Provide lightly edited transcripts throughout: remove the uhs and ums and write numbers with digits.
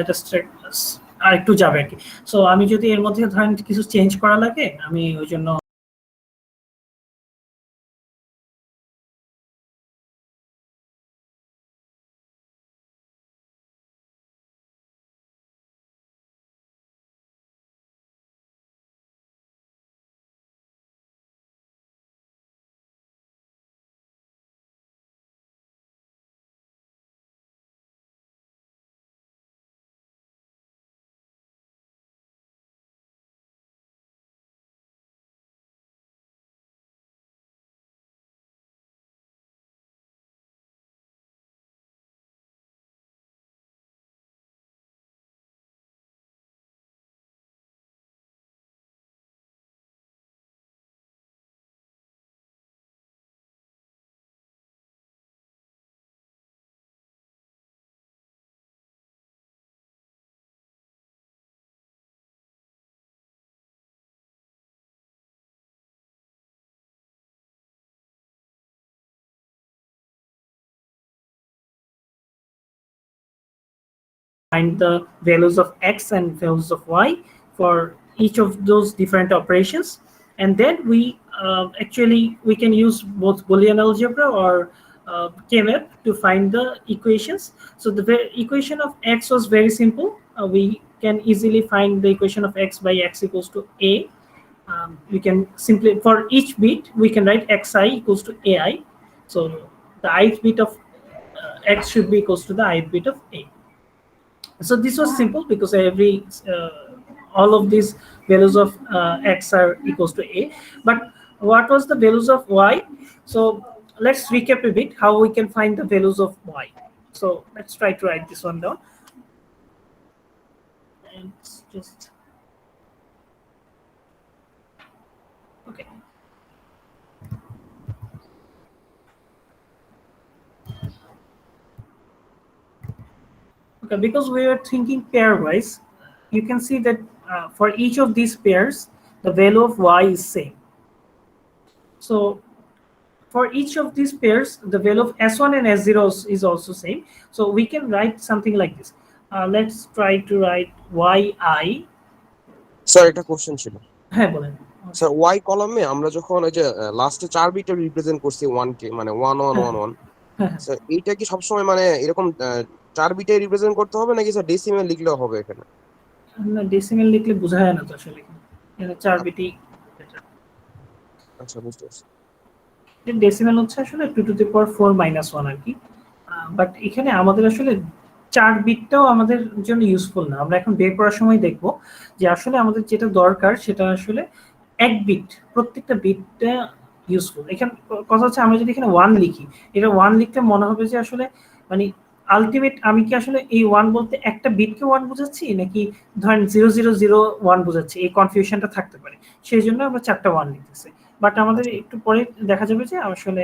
এটা আর একটু যাবে আর কি। সো আমি যদি এর মধ্যে ধরেন কিছু চেঞ্জ করা লাগে, আমি ওই জন্য find the values of x and values of y for each of those different operations, and then actually we can use both Boolean algebra or K-map to find the equations. So the equation of x was very simple. We can easily find the equation of x by x equals to a. We can simply, for each bit we can write xi equals to ai. So the ith bit of x should be equals to the ith bit of a. So this was simple because all of these values of x are equals to a. But what was the values of y? So let's recap a bit how we can find the values of y. So let's try to write this one down. And just okay. Okay, because we are thinking pairwise, you can see that for each of these pairs, the value of y is same. So for each of these pairs, the value of S1 and S0 is also same. So we can write something like this. Let's try to write yi. Sir একটা question ছিল। হ্যাঁ বলেন। Sir y কলামে আমরা যখন ওই যে লাস্টে 4 বিটে রিপ্রেজেন্ট করছি 1 কে, মানে 1111, স্যার এইটা কি সব সময় মানে এরকম 4 বিটে রিপ্রেজেন্ট করতে হবে নাকি স্যার ডেসিমেল লিখলেও হবে এখানে? না, ডেসিমেল লিখলে বোঝা যায় না তো আসলে, এখানে 4 বিটই বেটার। আচ্ছা, বুঝতে পারছি। ডেসিমেল হচ্ছে আসলে 2 to the power 4 minus 1 আর কি। বাট এখানে আমাদের আসলে 4 বিটটাও আমাদের জন্য ইউজফুল না। আমরা এখন বের করার সময় দেখব যে আসলে আমাদের যেটা দরকার সেটা আসলে 1 বিট, প্রত্যেকটা বিটটা ইউজফুল। এখানে কথা হচ্ছে আমরা যদি এখানে 1 লিখি, এটা 1 লিখতে মনে হবে যে আসলে মানে আলটিমেট আমি কি আসলে এই 1 বলতে একটা বিটকে 1 বোঝাচ্ছি নাকি ধরেন 0001 বোঝাচ্ছি, এই কনফিউশনটা থাকতে পারে। সেই জন্য আমরা 4টা 1 লিখতেছি। বাট আমাদের একটু পরে দেখা যাবে যে আসলে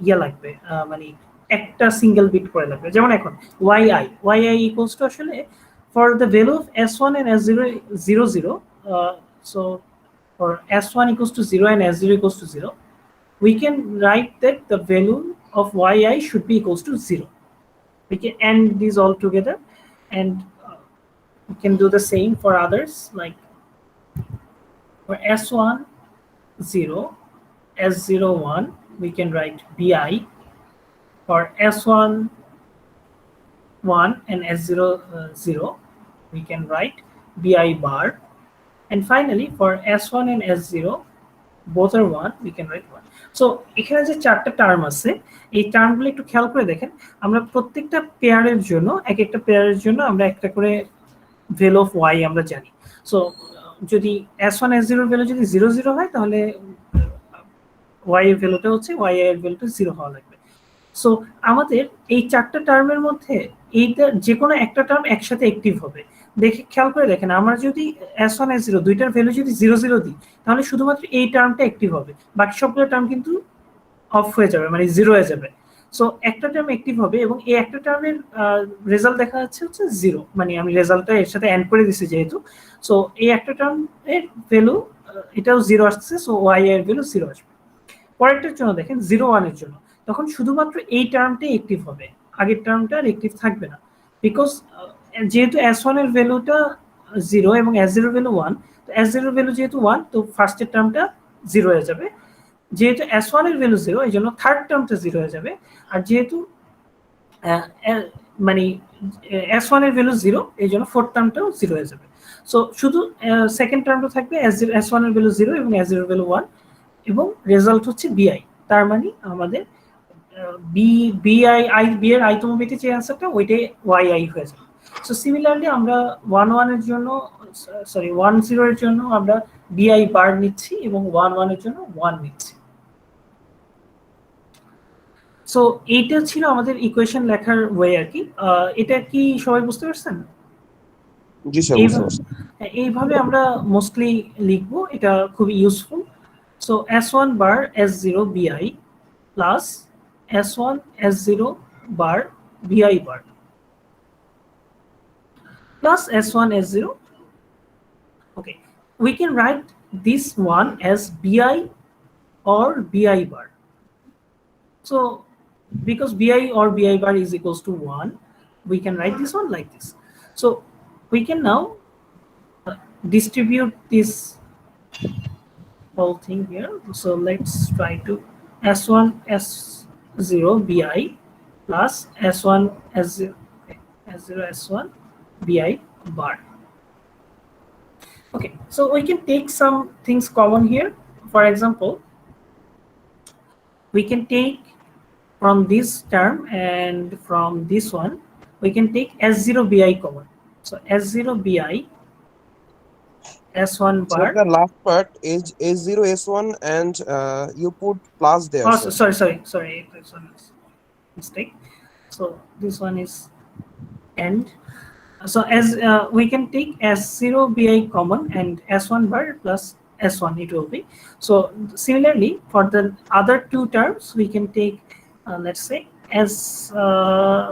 ইয়া লাগবে, মানে একটা সিঙ্গেল বিট করে লাগবে। যেমন এখন yi equals to আসলে for the value of s1 and s0 00, so for s1 equals to 0 and s0 equals to 0, we can write that the value of yi should be equals to 0. We can end these all together, and we can do the same for others, like for s1 0, s0 1, we can write bi. For s1 1 and s0 0, we can write bi bar. And finally for s1 and s0, both are 1, we can write 1. So এখানে যে 4টা term আছে, এই টার্মগুলো একটু খেয়াল করে দেখেন। আমরা প্রত্যেকটা পেয়ারের জন্য, এক একটা পেয়ারের জন্য আমরা একটা করে ভ্যালু অফ y আমরা জানি। সো যদি s1 s0 এর ভ্যালু যদি 0 0 হয়, তাহলে y এর ভ্যালুটা হচ্ছে y এর ভ্যালুটা 0 হওয়া লাগবে। সো আমাদের এই 4টা টার্মের মধ্যে এইটা যে কোনো একটা টার্ম একসাথে অ্যাক্টিভ হবে। দেখে খেয়াল করে দেখেন, আমরা যদি s1 s0 দুইটার ভ্যালু যদি 0 0 দিই, তাহলে শুধুমাত্র এই টার্মটা অ্যাক্টিভ হবে, বাকি সবগুলো টার্ম কিন্তু অফ হয়ে যাবে, মানে 0 হয়ে যাবে। সো একটা টার্ম অ্যাক্টিভ হবে এবং এই একটা টার্মের রেজাল্ট দেখা যাচ্ছে হচ্ছে 0, মানে আমি রেজাল্টটা এর সাথে অ্যাড করে দিছি যেহেতু। সো এই একটা টার্মের ভ্যালু এটাও 0 আসছে, সো y এর ভ্যালু 0 আসবে। পরেরটার জন্য দেখেন 0 1 এর জন্য, তখন শুধুমাত্র এই টার্মটাই অ্যাক্টিভ হবে, আগের টার্মটা আর অ্যাক্টিভ থাকবে না, বিকজ যেহেতু s1 এর ভ্যালুটা 0 এবং s0 এর ভ্যালু 1, তো s0 এর ভ্যালু যেহেতু 1, তো ফার্স্টের টার্মটা 0 হয়ে যাবে। যেহেতু s1 এর ভ্যালু 0, এই জন্য থার্ড টার্মটা 0 হয়ে যাবে। আর যেহেতু মানে s1 এর ভ্যালু 0, এই জন্য ফোর্থ টার্মটাও 0 হয়ে যাবে। সো শুধু সেকেন্ড টার্মটা থাকবে s1 এর ভ্যালু 0 এবং s0 এর ভ্যালু 1, এবং রেজাল্ট হচ্ছে bi। তার মানে আমাদের বি এর আইতম বিতে যে অ্যান্সারটা ওইটাই yi হয়ে যাবে। সো সিমিলারলি আমরা 1 এর জন্য, সরি 10 এর জন্য আমরা bi বার নিচ্ছি এবং 11 এর জন্য 1 নিচ্ছি। সো এইটা ছিল আমাদের ইকুয়েশন লেখার ওয়ে আর কি। এটা কি সবাই বুঝতে পারছেন? জি স্যার, বুঝতে পারছি। এইভাবে আমরা মোস্টলি লিখবো, এটা খুবই useful. So s1 bar s0 bi plus s1 s0 bar bi bar plus s1 s0. Okay, we can write this one as bi or bi bar. So because bi or bi bar is equals to 1, we can write this one like this. So we can now distribute this whole thing here. So let's try to s1 s0 bi plus s1 s0 s0 s1 bi bar. Okay, so we can take some things common here. For example, we can take from this term and from this one, we can take s0 bi common. So s0 bi s1 So bar. the last part is s0 s1 and you put plus there, Oh, sir. sorry, this one is mistake. So this one is end. So as we can take s0 bi common and s1 bar plus s1 it will be. So similarly for the other two terms we can take let's say as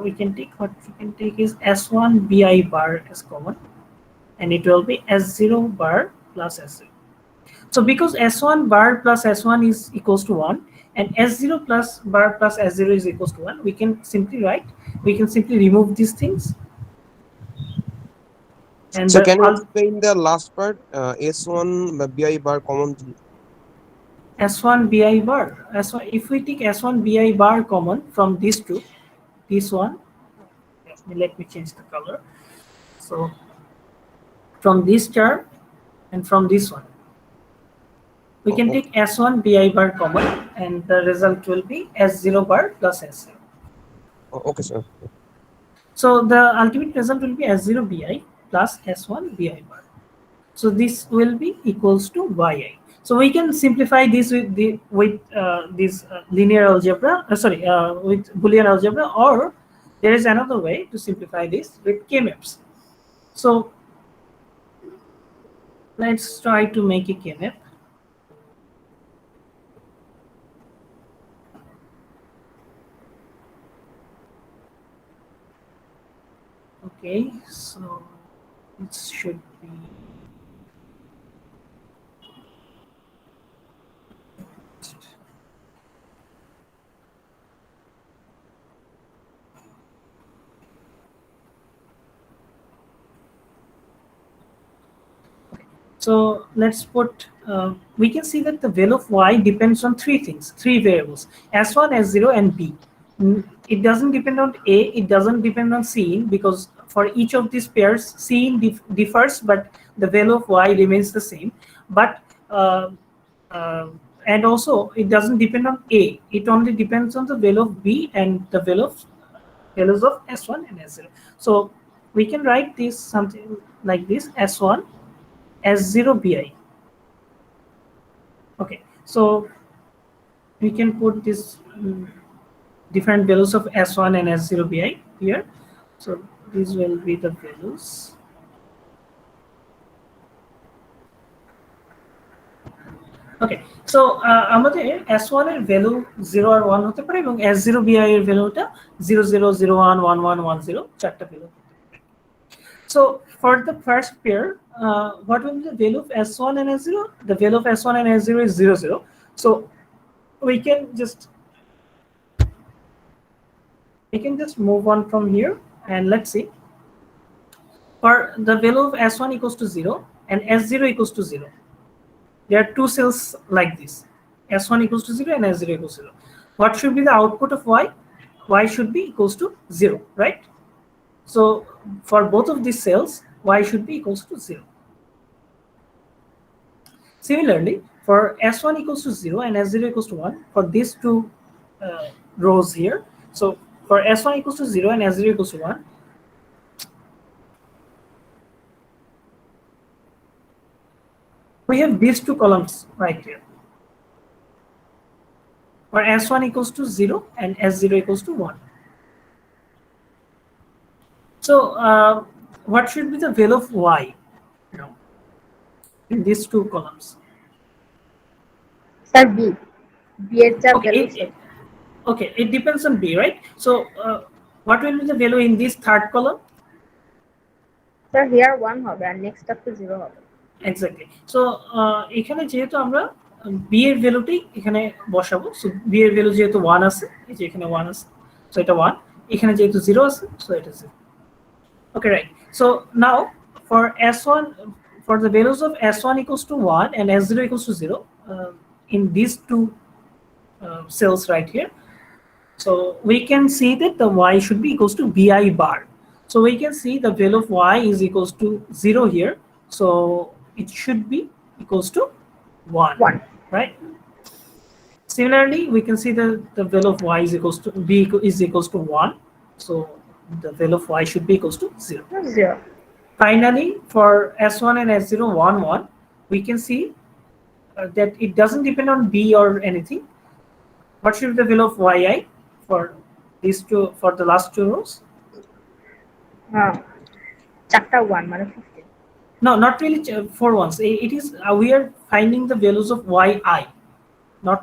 we can take what we can take is s1 bi bar as common, and it will be s0 bar plus s0. So because s1 bar plus s1 is equals to 1 and s0 plus bar plus s0 is equals to 1, we can simply remove these things. And So can you explain the last part, s1 bi bar common? s1 bi bar, s1, if we take s1 bi bar common from these two, this one, let me change the color. So from this term and from this one, we can take s1 bi bar common, and the result will be s0 bar plus s0. Okay, sir. So the ultimate result will be s0 bi plus s1 bi bar. So this will be equals to yi. So we can simplify this with this linear algebra, with Boolean algebra, or there is another way to simplify this with k-maps. So let's try to make a k-map. Okay, so it should be so let's put we can see that the value of y depends on three things, three variables, s1, s0 and b. It doesn't depend on a, it doesn't depend on c, because for each of these pairs c differs but the value of y remains the same. But and also it doesn't depend on a, it only depends on the value of b and the values of s1 and s0. So we can write this something like this, s1 s0 bi. Okay, so we can put this different values of s1 and s0 bi here. So these will be the values. Okay, so আমাদের s1 এর value 0 আর 1 হতে পারে এবং s0 bi এর ভ্যালুটা 0 0 0 1 1 1 1 0 চারটা value. So for the first pair, what will be the value of s1 and s0? The value of s1 and s0 is 0 0. So we can just move on from here, and let's see. for the value of S1 equals to 0 and S0 equals to 0. There are two cells like this. S1 equals to 0 and S0 equals to 0. What should be the output of Y? Y should be equals to 0, right? So for both of these cells, Y should be equals to 0. Similarly, for S1 equals to 0 and S0 equals to 1, for these two rows here, so for S1 equals to 0 and S0 equals to 1, we have these two columns right here. For S1 equals to 0 and S0 equals to 1. So what should be the value of Y in these two columns? Sir, B. B এর যা value sir. Okay, it depends on B, right? So what will be the value in this third column? Sir, here 1 হবে আর next up to 0 হবে. Exactly. So এখানে যেহেতু আমরা B এর ভ্যালুটি এখানে বসাবো, সো B এর ভ্যালু যেহেতু 1 আছে, এই যে এখানে 1 আছে, সো এটা 1, এখানে যেহেতু 0 আছে, সো এটা 0. Okay, right. So now for S1, for the values of S1 equals to 1 and S0 equals to 0 in these two cells right here, so we can see that the Y should be equals to BI bar. So we can see the value of Y is equals to 0 here, so it should be equals to 1, right? Similarly, we can see the value of Y is equals to B is equals to 1, so the value of Y should be equals to 0. 0. Finally, for S1 and S0, 1, 1, we can see that it doesn't depend on B or anything. What should be the value of Yi for these two, for the last two rows? চারটা 1 মানে 15. No, not really 4 ones. It is we are finding the values of Yi, not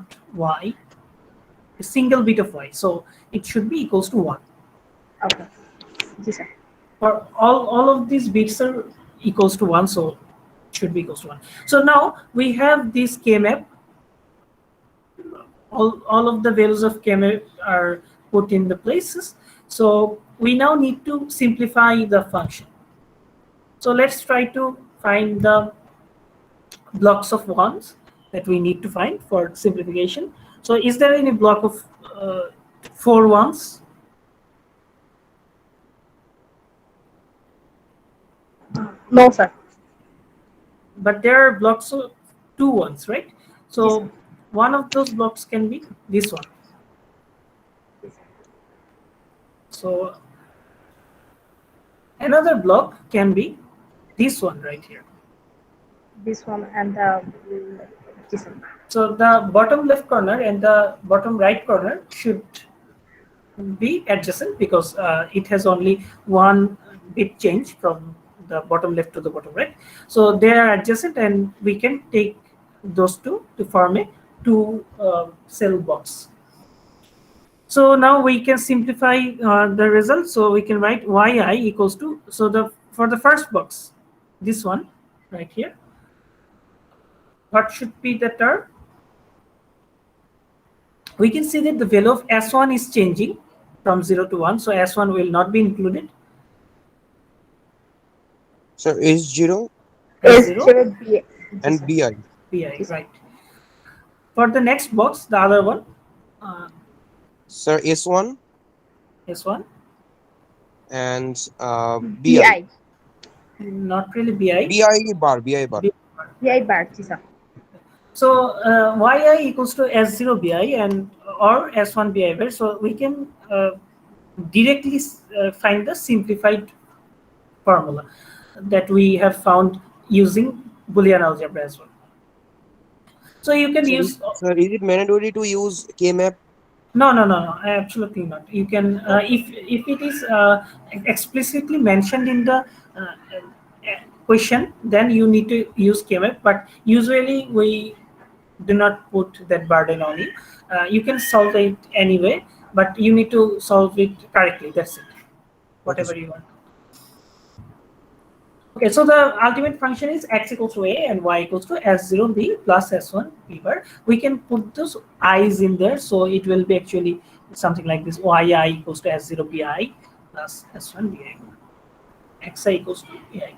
Y, a single bit of Y. So it should be equals to 1. Okay. Yes, sir. For all of these bits are equals to 1, so it should be equals to 1. So now we have this K-map. All of the values of K-map are put in the places. So we now need to simplify the function. So let's try to find the blocks of ones that we need to find for simplification. So is there any block of 4 ones? No, sir. But there are blocks of 2 ones, right? So Yes, one of those blocks can be this one. So another block can be this one right here. This one and the this one. So the bottom left corner and the bottom right corner should be adjacent because it has only one bit change from the bottom left to the bottom right. So they are adjacent and we can take those two to form a 2 cell box. So now we can simplify the result. So we can write Yi equals to, so for the first box, this one right here, what should be the term? We can see that the value of S1 is changing from 0 to 1, so S1 will not be included. So S0 S0 B and BI. BI, right. For the next box, the other one, Sir, S1 S1, and BI. BI. not really BI. BI bar. BI bar, yes, sir. So Yi equals to S0 BI and or S1 BI bar. So we can directly find the simplified formula that we have found using Boolean algebra as well. So you can use. Sir, is it mandatory to use K-map? No, absolutely not. You can if it is explicitly mentioned in the question, then you need to use K-map. But usually we do not put that burden on you. You can solve it anyway, but you need to solve it correctly. That's it. Whatever you want. Okay, so the ultimate function is x equals to a and y equals to s0 b plus s1 b bar. We can put those i's in there, so it will be actually something like this: yi equals to s0 bi plus s1 bi. xi equals to ai.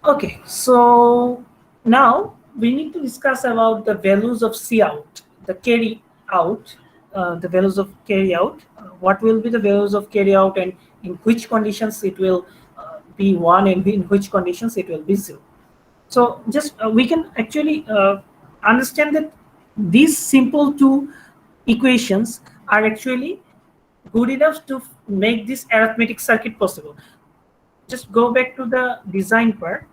Okay, so now we need to discuss about the values of C out, the carry out, the values of carry out. What will be the values of carry out, and in which conditions it will be 1, and in which conditions it will be 0. So just we can actually understand that these simple two equations are actually good enough to make this arithmetic circuit possible. Just go back to the design part.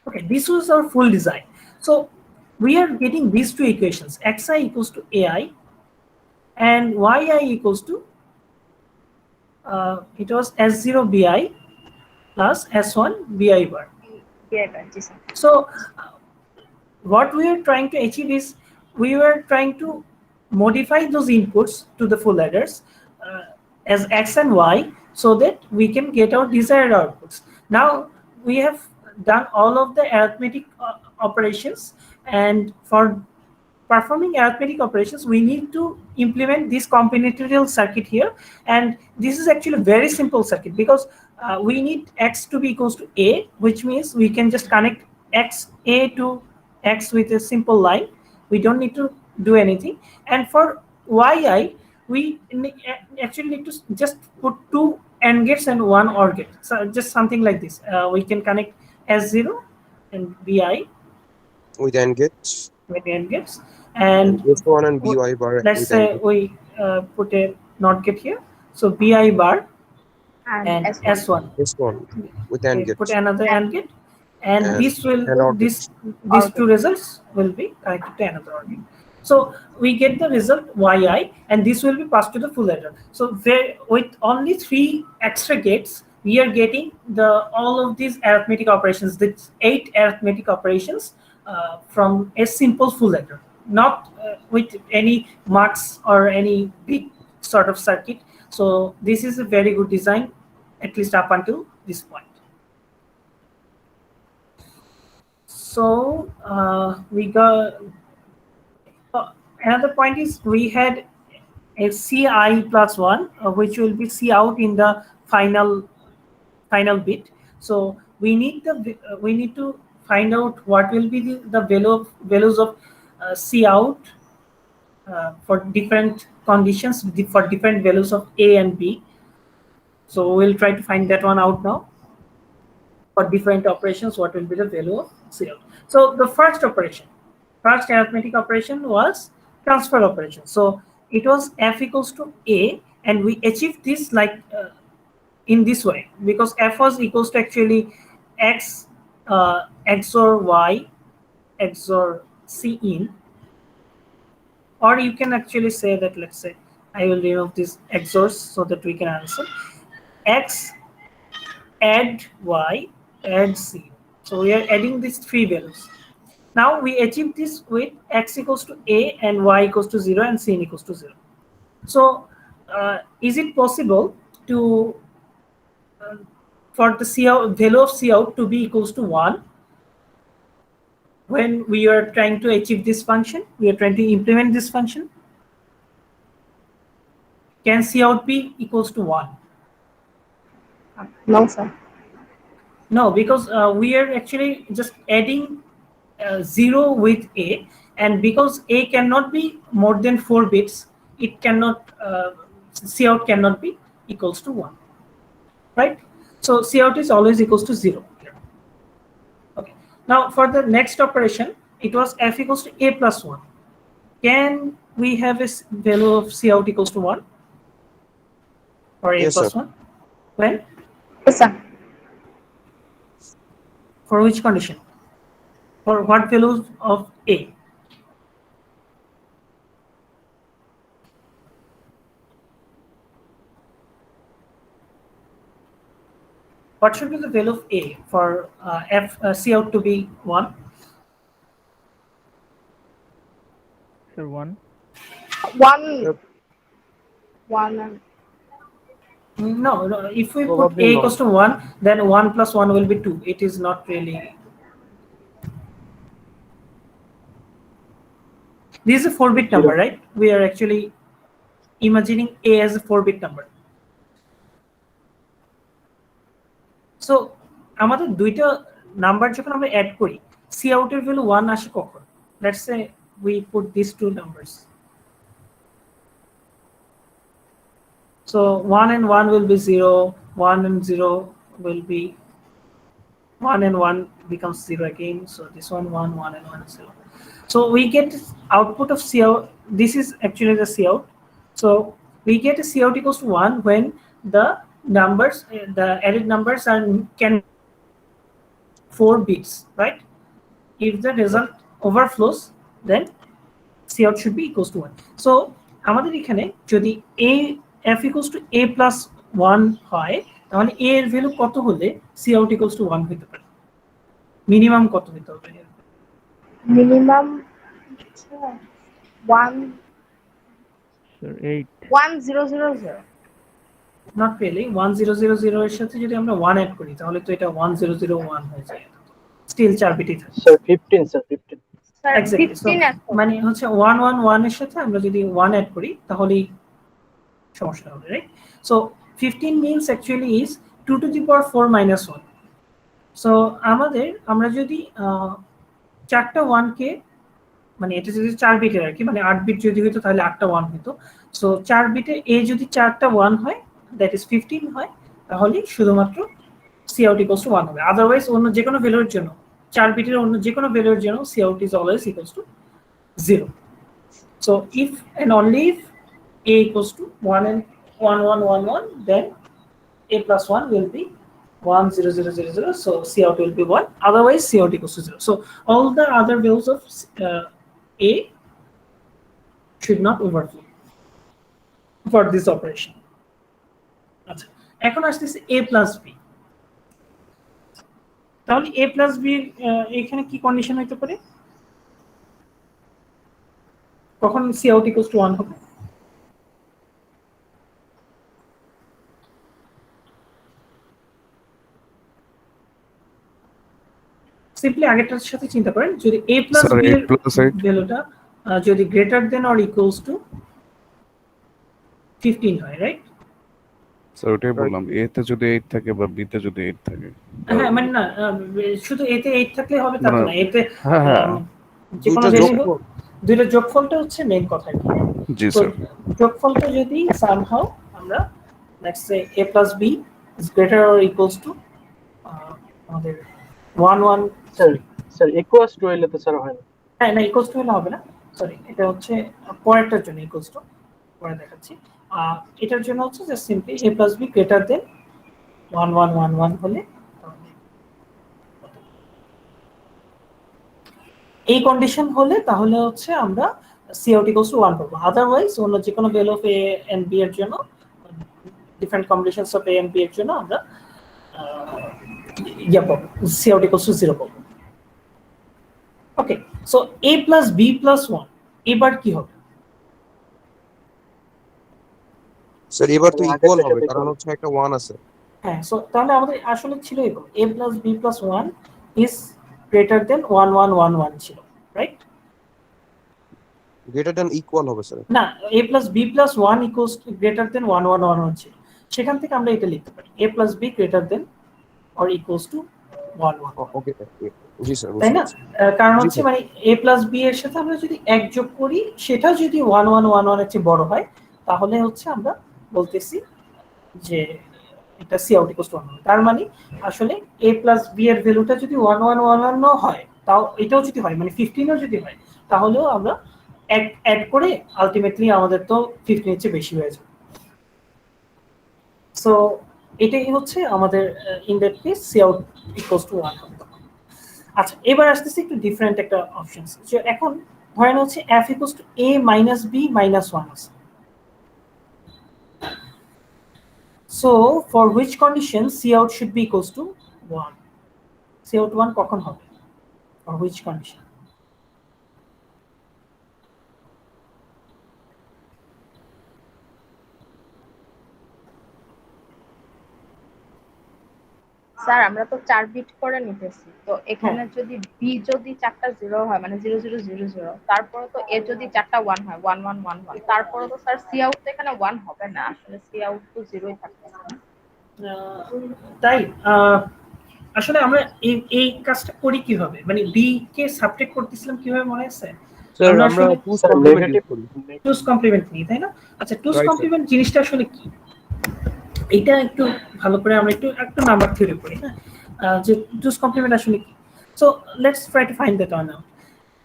Okay, this was our full design. So we are getting these two equations, xi equals to ai and yi equals to it was s0 bi plus s1 bi bar. So what we are trying to achieve is we were trying to modify those inputs to the full adders as x and y so that we can get our desired outputs. Now we have done all of the arithmetic operations, and for performing arithmetic operations we need to implement this combinatorial circuit here, and this is actually a very simple circuit because we need x to be equals to a, which means we can just connect x a to x with a simple line. We don't need to do anything. And for yi we actually need to just put two AND gates and one OR gate, so just something like this. We can connect s0 and bi with AND gates. with AND gates, and S1 and BY bar. let's with say AND gate. we put a NOT gate here, so bi bar and S1. s1. S1 with AND We put gates. another AND gate, and And this will and OR these OR two results will be connected to another OR gate. So we get the result yi, and this will be passed to the full adder. So with only 3 extra gates, we are getting all of these arithmetic operations, the 8 arithmetic operations from a simple full adder, not with any mux or any big sort of circuit. So this is a very good design, at least up until this point. So we got another point is we had a ci plus 1, which will be c out in the final bit. So we need to find out what will be the values of c out for different conditions, for different values of a and b. So we'll try to find that one out now. For different operations, what will be the value of c out? So the first arithmetic operation was transfer operation. So it was f equals to a, and we achieved this like in this way, because f was equals to actually x XOR y XOR c in, or you can actually say that, let's say I will remove these XORs so that we can answer x add y add c. So we are adding these 3 values. Now we achieve this with x equals to a and y equals to 0 and c equals to 0. So is it possible to for the value of c out to be equals to 1 when we are trying to achieve this function, we are trying to implement this function? Can c out be equals to 1? No, sir. No, because we are actually just adding 0 with a, and because a cannot be more than 4 bits, it cannot c out cannot be equals to 1, right? So c out is always equals to 0 here. Okay, now for the next operation, it was f equals to a plus 1. Can we have a value of c out equals to 1 or a Yes, plus sir. 1? When? Yes, sir. For which condition? For what values of a? What should be the value of a for c out to be 1? Sir, 1. 1. Yep. 1. No, if we put Probably a not. equals to 1, then 1 plus 1 will be 2. It is not really. This is a 4-bit number, right? We are actually imagining a as a 4-bit number. So আমাদের দুইটা number যখন আমরা add করি, C আউটের value 1 আসে কখন? Let's say we put these two numbers. So 1 and 1 will be 0, 1 and 0 will be 1 and 1 becomes 0 again. So this one 1, 1 and 1 is 0. So we get output of C out. This is actually the C out. So we get a C out equals to 1 when the numbers, the added numbers can 4 bits, right? If the result overflows, then C out should be equals to 1. So আমাদের এখানে যদি a f equals to a plus 1 হয়, তাহলে a এর value কত হলে C out equals to 1 হতে পারে? মিনিমাম কত হতে হবে? Minimum 1 Sir, 8. 1000. Not really. 1000 এর সাথে যদি আমরা 1 অ্যাড করি তাহলে তো এটা 1001 হয়ে যায়। স্টিল 4 বিটই থাকে। Sir, 15, sir, 15. Sir Exactly. So 15 আছে। মানে হচ্ছে 111 এর সাথে আমরা যদি 1 অ্যাড করি তাহলেই সমস্যা হবে, right? So 15 means actually is 2 to the power 4 minus 1. So আমরা যদি 4টা 1 কে, মানে এটা যদি 4 বিটের আর কি, মানে 8 বিট যদি হতো তাহলে 8টা 1 হতো। সো 4 বিটে a যদি 4টা 1 হয়, দ্যাট ইজ 15 হয়, তাহলে শুধুমাত্র C out equals to 1 হবে। আদারওয়াইজ অন্য যে কোনো ভ্যালুর জন্য, 4 বিটের অন্য যে কোনো ভ্যালুর জন্য C out is always equals to 0. So if and only if a equals to 1 and 1111, then a plus 1 will be 10000. So C out will be 1. Otherwise C out equals to 0. So all the other values of a should not overflow for this operation. আচ্ছা, এখন আসতেছে a plus b. তাহলে a plus b এখানে কি condition হতে পারে? কখন C out equals to 1 হবে? সিম্পলি আগেরটার সাথে চিন্তা করেন, যদি a plus b এর ভ্যালুটা যদি greater than or equals two 15 হয়, রাইট? স্যার ওটাই বললাম, এ তে যদি 8 থাকে বা বি তে যদি 8 থাকে। হ্যাঁ, মানে না শুধু এতে 8 থাকলে হবে তা না, এতে হ্যাঁ যে কোনো ভ্যারিয়েবল দুইটা যোগফলটা হচ্ছে মেইন কথা কি। জি স্যার। যোগফলটা যদি সামহাউ আমরা let's say a plus b is greater or equals to আমাদের 1 1, Sir, equals to হইলে তো স্যার হয় না। হ্যাঁ না, ইকুয়ালস টু হলে হবে না, সরি, এটা হচ্ছে পরেরটার জন্য ইকুয়ালস টু পরে দেখাচ্ছি। এটার জন্য হচ্ছে just simply a plus b greater than 1111 হলে এই কন্ডিশন হলে তাহলে হচ্ছে আমরা C out equals to 1 পাবো। আদারওয়াইজ অন্য যে কোনো value of a and b এর জন্য, different combinations of a and b এর জন্য আমরা পাবো C out equals to 0 পাবো। ওকে, so a plus b plus 1 এবার কি হবে? স্যার এবার তো ইকুয়াল হবে, কারণ হচ্ছে একটা 1 আছে। হ্যাঁ, সো তাহলে আমাদের আসলে ছিল এরকম a plus b plus 1 is greater than 1111 ছিল, রাইট? গ্রেটার দ্যান ইকুয়াল হবে স্যার না, a plus b plus 1 equals to greater than 1111 ছিল। সেখান থেকে আমরা এটা লিখতে পারি a plus b greater than or equals to 11। Okay G sir, তাই না? কারণ হচ্ছে মানে a plus b এর সাথে আমরা যদি এক যোগ করি, সেটা যদি 1111 এর চেয়ে বড় হয়, তাহলে হচ্ছে আমরা বলতেছি যে এটা C out equals to 1 হবে। তার মানে আসলে a plus b এর ভ্যালুটা যদি 1111 হয়, তাও এটাও যদি হয়, মানে 15 ও যদি হয়, তাহলেও আমরা অ্যাড করে আলটিমেটলি আমাদের তো 15 এর চেয়ে বেশি হয়ে যাবে। সো এটাই হচ্ছে আমাদের in that case C out equals to 1 হবে। আচ্ছা, এবার আসতেছি একটু ডিফারেন্ট একটা অপশনস। যে এখন ধরেন হচ্ছে f equals to a minus b minus 1 আছে। So for which condition C out should be equals to 1? C out 1 কখন হবে? For which condition? স্যার আমরা তো 4 বিট করে নিতেছি, তো এখানে যদি বি যদি 4টা 0 হয় মানে 0000, তারপরে তো এ যদি 4টা 1 হয় 1111, তারপরে তো স্যার সি আউট তো এখানে 1 হবে না, আসলে সি আউট তো 0ই থাকতেছে না। তাই আসলে আমরা এই কাজটা করি কিভাবে, মানে বি কে সাবট্রাক্ট করতেছিলাম কিভাবে মনে আছে? স্যার আমরা আমরা আসলে টুস স্যার কমপ্লিমেন্ট নেগেটিভ ইউজ করি। টুস কমপ্লিমেন্ট নিই, তাই না? আচ্ছা, টুস রাইট স্যার। কমপ্লিমেন্ট জিনিসটা আসলে কি, এটা একটু ভালো করে আমরা একটু নাম্বার থিওরি পড়ি, হ্যাঁ? যে টুস কমপ্লিমেন্ট আসলে কি। So let's try to find that one out.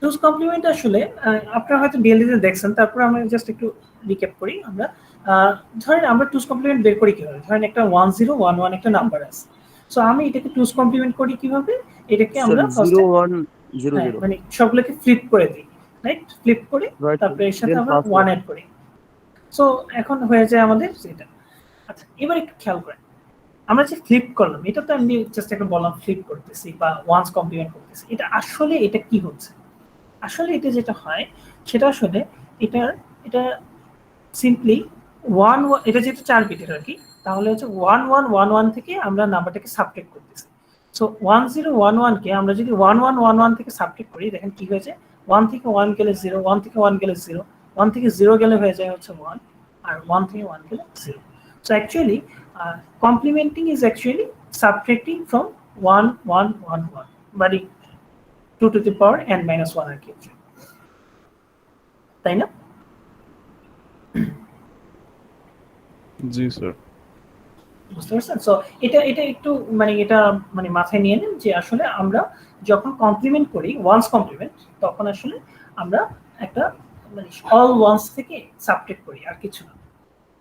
Two's complement আসলে আপনারা হয়তো ডিএলডি তে দেখছেন, তারপর আমরা জাস্ট একটু রিক্যাপ করি। আমরা ধরেন আমরা টুস কমপ্লিমেন্ট বের করি কিভাবে, ধরেন একটা 1011 একটা নাম্বার আছে। সো আমি এটাকে টুস কমপ্লিমেন্ট করি কিভাবে, এটাকে স্যার আমরা ফার্স্টে 0100 মানে সবগুলোকে ফ্লিপ করে দিই, রাইট? ফ্লিপ করে রাইট, তারপরে এর সাথে দেন আমরা প্লাস 1 অ্যাড করি। সো এখন হয়ে যায় আমাদের এটা। আচ্ছা, এবার একটু খেয়াল করেন, আমরা যে ফ্লিপ করলাম এটা তো আমি জাস্ট একটা বললাম ফ্লিপ করতেছি বা ওয়ান্স কমপ্লিমেন্ট করতেছি, এটা আসলে এটা কি হচ্ছে? আসলে এটা যেটা হয় সেটা আসলে এটা এটা সিম্পলি ওয়ান, এটা যেহেতু 4 বিটের আর কি, তাহলে হচ্ছে 1111 থেকে আমরা নাম্বারটাকে সাবট্রাক্ট করতেছি। সো 1011 কে আমরা যদি 1111 থেকে সাবট্রাক্ট করি, দেখেন কি হয়েছে, 1 থেকে 1 গেলে 0, 1 থেকে 1 গেলে 0, 1 থেকে 0 গেলে হয়ে যায় হচ্ছে 1, আর 1 থেকে 1 গেলে 0। So actually, complementing is actually subtracting from 1111, but 2 to the power n minus 1 আর কি, তাই না? জি স্যার। বুঝতে পারছেন? সো এটা এটা একটু মানে এটা মানে মাথায় নিয়ে নেন যে আসলে আমরা যখন কমপ্লিমেন্ট করি, ওয়ান্স কমপ্লিমেন্ট, তখন আসলে আমরা একটা মানে অল ওয়ান্স থেকে সাবট্রাক্ট করি, আর কিছু না।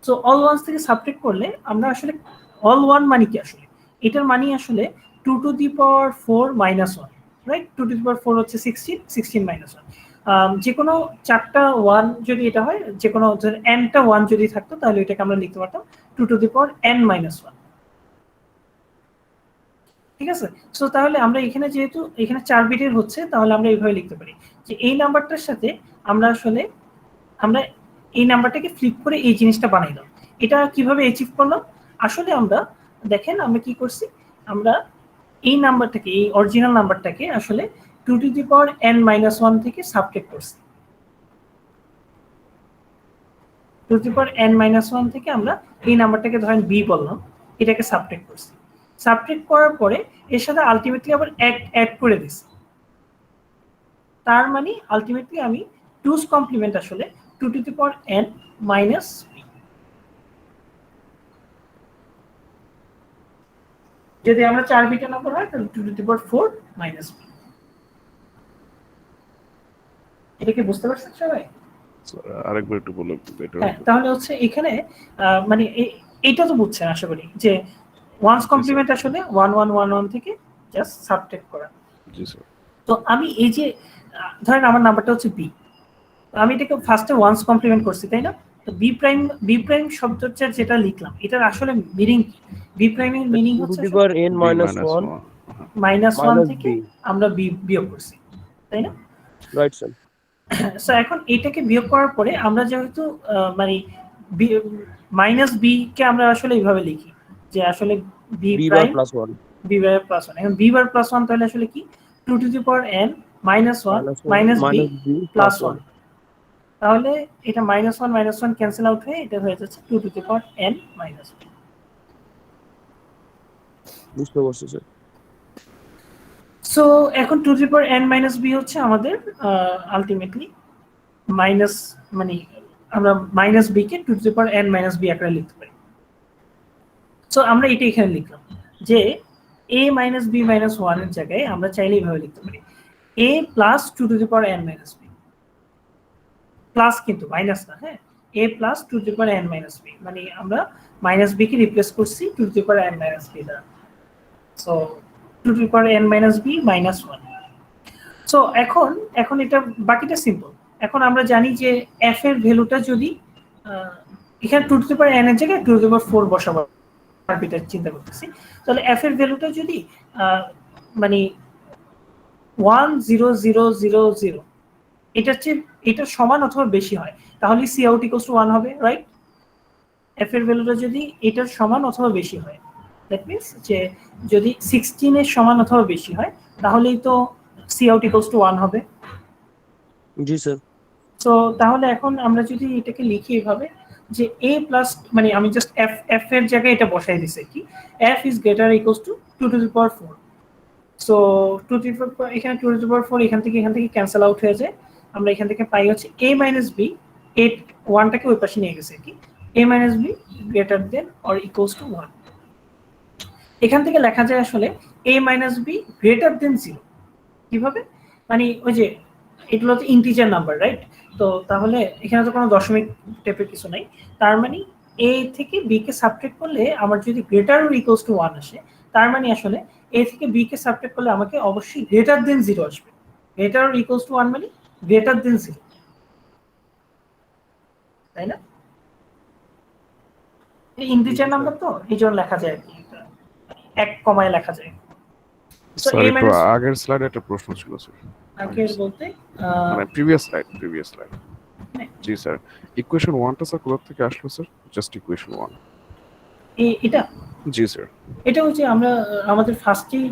সো অল ওয়ান্স থেকে সাবট্রাক্ট করলে আমরা আসলে অল ওয়ান মানে কি আসলে, এটার মানে আসলে 2 to the power 4 minus 1, right? 2 to the power 4 হচ্ছে 16, 16 minus 1। যে কোনো 4টা 1 যদি এটা হয়, যে কোনো nটা 1 যদি থাকতো, তাহলে এটাকে আমরা লিখতে পারতাম 2 to the power n minus 1। ঠিক আছে? সো তাহলে আমরা এখানে যেহেতু এখানে 4 বিটের হচ্ছে, তাহলে আমরা এইভাবে লিখতে পারি যে এই নাম্বারটার সাথে আমরা আসলে আমরা এই নাম্বারটাকে ফ্লিপ করে এই জিনিসটা বানাইলাম। এটা কিভাবে অ্যাচিভ করলাম? আসলে আমরা দেখেন আমরা কি করছি, আমরা এই নাম্বারটাকে, এই অরিজিনাল নাম্বারটাকে আসলে 2 to the power n minus 1 থেকে সাবট্রাক্ট করছি। 2 to the power n minus 1 থেকে আমরা এই নাম্বারটাকে ধরেন b বললাম, এটাকে সাবট্রাক্ট করছি। সাবট্রাক্ট করার পরে এর সাথে আলটিমেটলি আবার অ্যাড করে দিছি। তার মানে আলটিমেটলি আমি 2's কমপ্লিমেন্ট আসলে 2 to the power n minus b। যদি আমরা 4 বিটের নাম্বার হয় তাহলে 2 to the power 4 minus b। এটা কি বুঝতে পারছেন সবাই? আরেকবার একটু বলো বেটার। হ্যাঁ, তাহলে হচ্ছে এখানে মানে এইটা তো বুঝছেন আশা করি যে ওয়ান্স কমপ্লিমেন্ট আসলে 1111 থেকে জাস্ট সাবট্রাক্ট করা। জি স্যার। তো আমি এই যে ধরেন আমার নাম্বারটা হচ্ছে বি, আমি এটাকে ফার্স্টে ওয়ান্স কমপ্লিমেন্ট করছি, তাই না? তো বি প্রাইম শব্দটা যেটা লিখলাম, এটার আসলে মিনিং কি? বি প্রাইমের মিনিং 2 to হচ্ছে the power n minus 1 -1 minus থেকে b, আমরা বি বিয়োগ করছি, তাই না? Right sir. সো এখন এটাকে বিয়োগ করার পরে আমরা যেহেতু মানে মাইনাস বি কে আমরা আসলে এইভাবে লিখি যে আসলে B b bar prime plus 1 B bar plus 1। এখন বি বার প্লাস 1 তাহলে আসলে কি, 2 to the power n minus 1 minus b plus 1। তাহলে এটা -1 ক্যান্সেল আউট হয়ে এটা হয়ে যাচ্ছে 2 to the power n minus b। বুঝতে পারছি স্যার। সো এখন 2 to the power n minus b হচ্ছে আমাদের আলটিমেটলি মাইনাস, মানে আমরা মাইনাস বি কে 2 to the power n minus b আকারে লিখতে পারি। সো আমরা এটা এখানে লিখলাম যে a minus b minus 1 এর জায়গায় আমরা চাইলে এইভাবে লিখতে পারি a plus 2 to the power n minus b, plus কিন্তু মাইনাস না, হ্যাঁ, a plus 2 to the power n minus b, মানে আমরা মাইনাস b কে রিপ্লেস করছি 2 to the power n minus b দ্বারা। So 2 to the power n minus b minus 1। So এখন এটা বাকিটা সিম্পল। এখন আমরা জানি যে f এর ভ্যালুটা যদি এখানে 2 to the power n এর জায়গায় 2 to the power 4 বসাবো, আরবিটা চিন্তা করতেছি, তাহলে f এর ভ্যালুটা যদি মানে 10000 এটার চেয়ে এটা সমান অথবা বেশি হয়, তাহলে সি আউট ইকুয়ালস টু 1 হবে, রাইট? f এর ভ্যালুটা যদি এটার সমান অথবা বেশি হয়, দ্যাট মিনস যে যদি 16 এর সমান অথবা বেশি হয় তাহলেই তো সি আউট ইকুয়ালস টু 1 হবে। জি স্যার। সো তাহলে এখন আমরা যদি এটাকে লিখি এভাবে যে a প্লাস মানে আমি জাস্ট f এর জায়গায় এটা বসাই দিছি কি f is greater equals to 2 to the power 4। So 2 to the power এখানে 2 টু দি পাওয়ার 4 এখান থেকে ক্যান্সেল আউট হয়ে যায়। আমরা এখান থেকে পাই হচ্ছে a মাইনাস b, 1 টাকে ওই পাশে নিয়ে গেছে কি a minus b greater than or equals to 1। এখান থেকে লেখা যায় আসলে a minus b greater than 0। কিভাবে? মানে ওই যে এগুলো তো ইন্টিজার নাম্বার, রাইট? তো তাহলে এখানে তো কোনো দশমিক টাইপের কিছু নাই। তার মানে a থেকে b কে সাবট্রাক্ট করলে আমার যদি গ্রেটার অর ইকুয়ালস টু 1 আসে, তার মানে আসলে a থেকে b কে সাবট্রাক্ট করলে আমাকে অবশ্যই গ্রেটার দেন 0 আসবে। গ্রেটার অর ইকুয়ালস টু 1 মানে গ্রেটার দেন 0, তাই না? এই ইন্টিজার নাম্বার তো এই জন্য লেখা যায় আর কি, এক কমায় লেখা যায়। সো স্যার a একটু মাইনাস আগের স্লাইডে একটা প্রশ্ন ছিল স্যার, আগের বলতে মানে প্রিভিয়াস স্লাইড। জি স্যার, ইকুয়েশন 1টা স্যার কোথা থেকে আসলো স্যার? Just equation 1। এটা জি স্যার। এটা হচ্ছে আমরা আমাদের ফার্স্টেই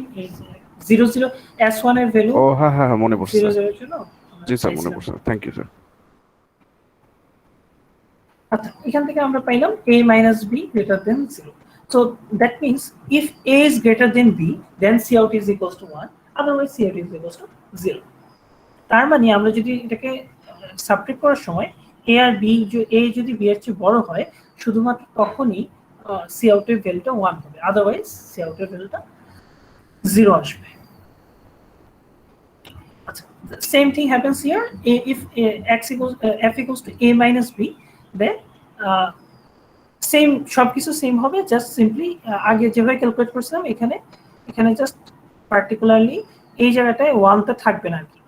00 s1 এর ভ্যালু ও হ্যাঁ মনে পড়ছে 00 স্যার। এর জন্য জি স্যার মনে পড়ছে, থ্যাংক ইউ স্যার। আচ্ছা, এখান থেকে আমরা পাইলাম a minus b greater than 0. So that means if a is greater than b, then c out is equals to 1, otherwise c out is equals to 0. তার মানে আমরা যদি এটাকে সাবট্রাক্ট করার সময় a আর b a যদি b এর চেয়ে বড় হয় শুধুমাত্র তখনই c out এর ভ্যালুটা 1 হবে, আদারওয়াইজ c out এর ভ্যালুটা 0 আসবে। আচ্ছা, same thing happens here. If f equals to a minus b, then same সবকিছু সেম হবে, জাস্ট সিম্পলি আগে যেভাবে ক্যালকুলেট করছিলাম এখানে জাস্ট পার্টিকুলারলি এই জায়গাটায় 1টা থাকবে না আর কি।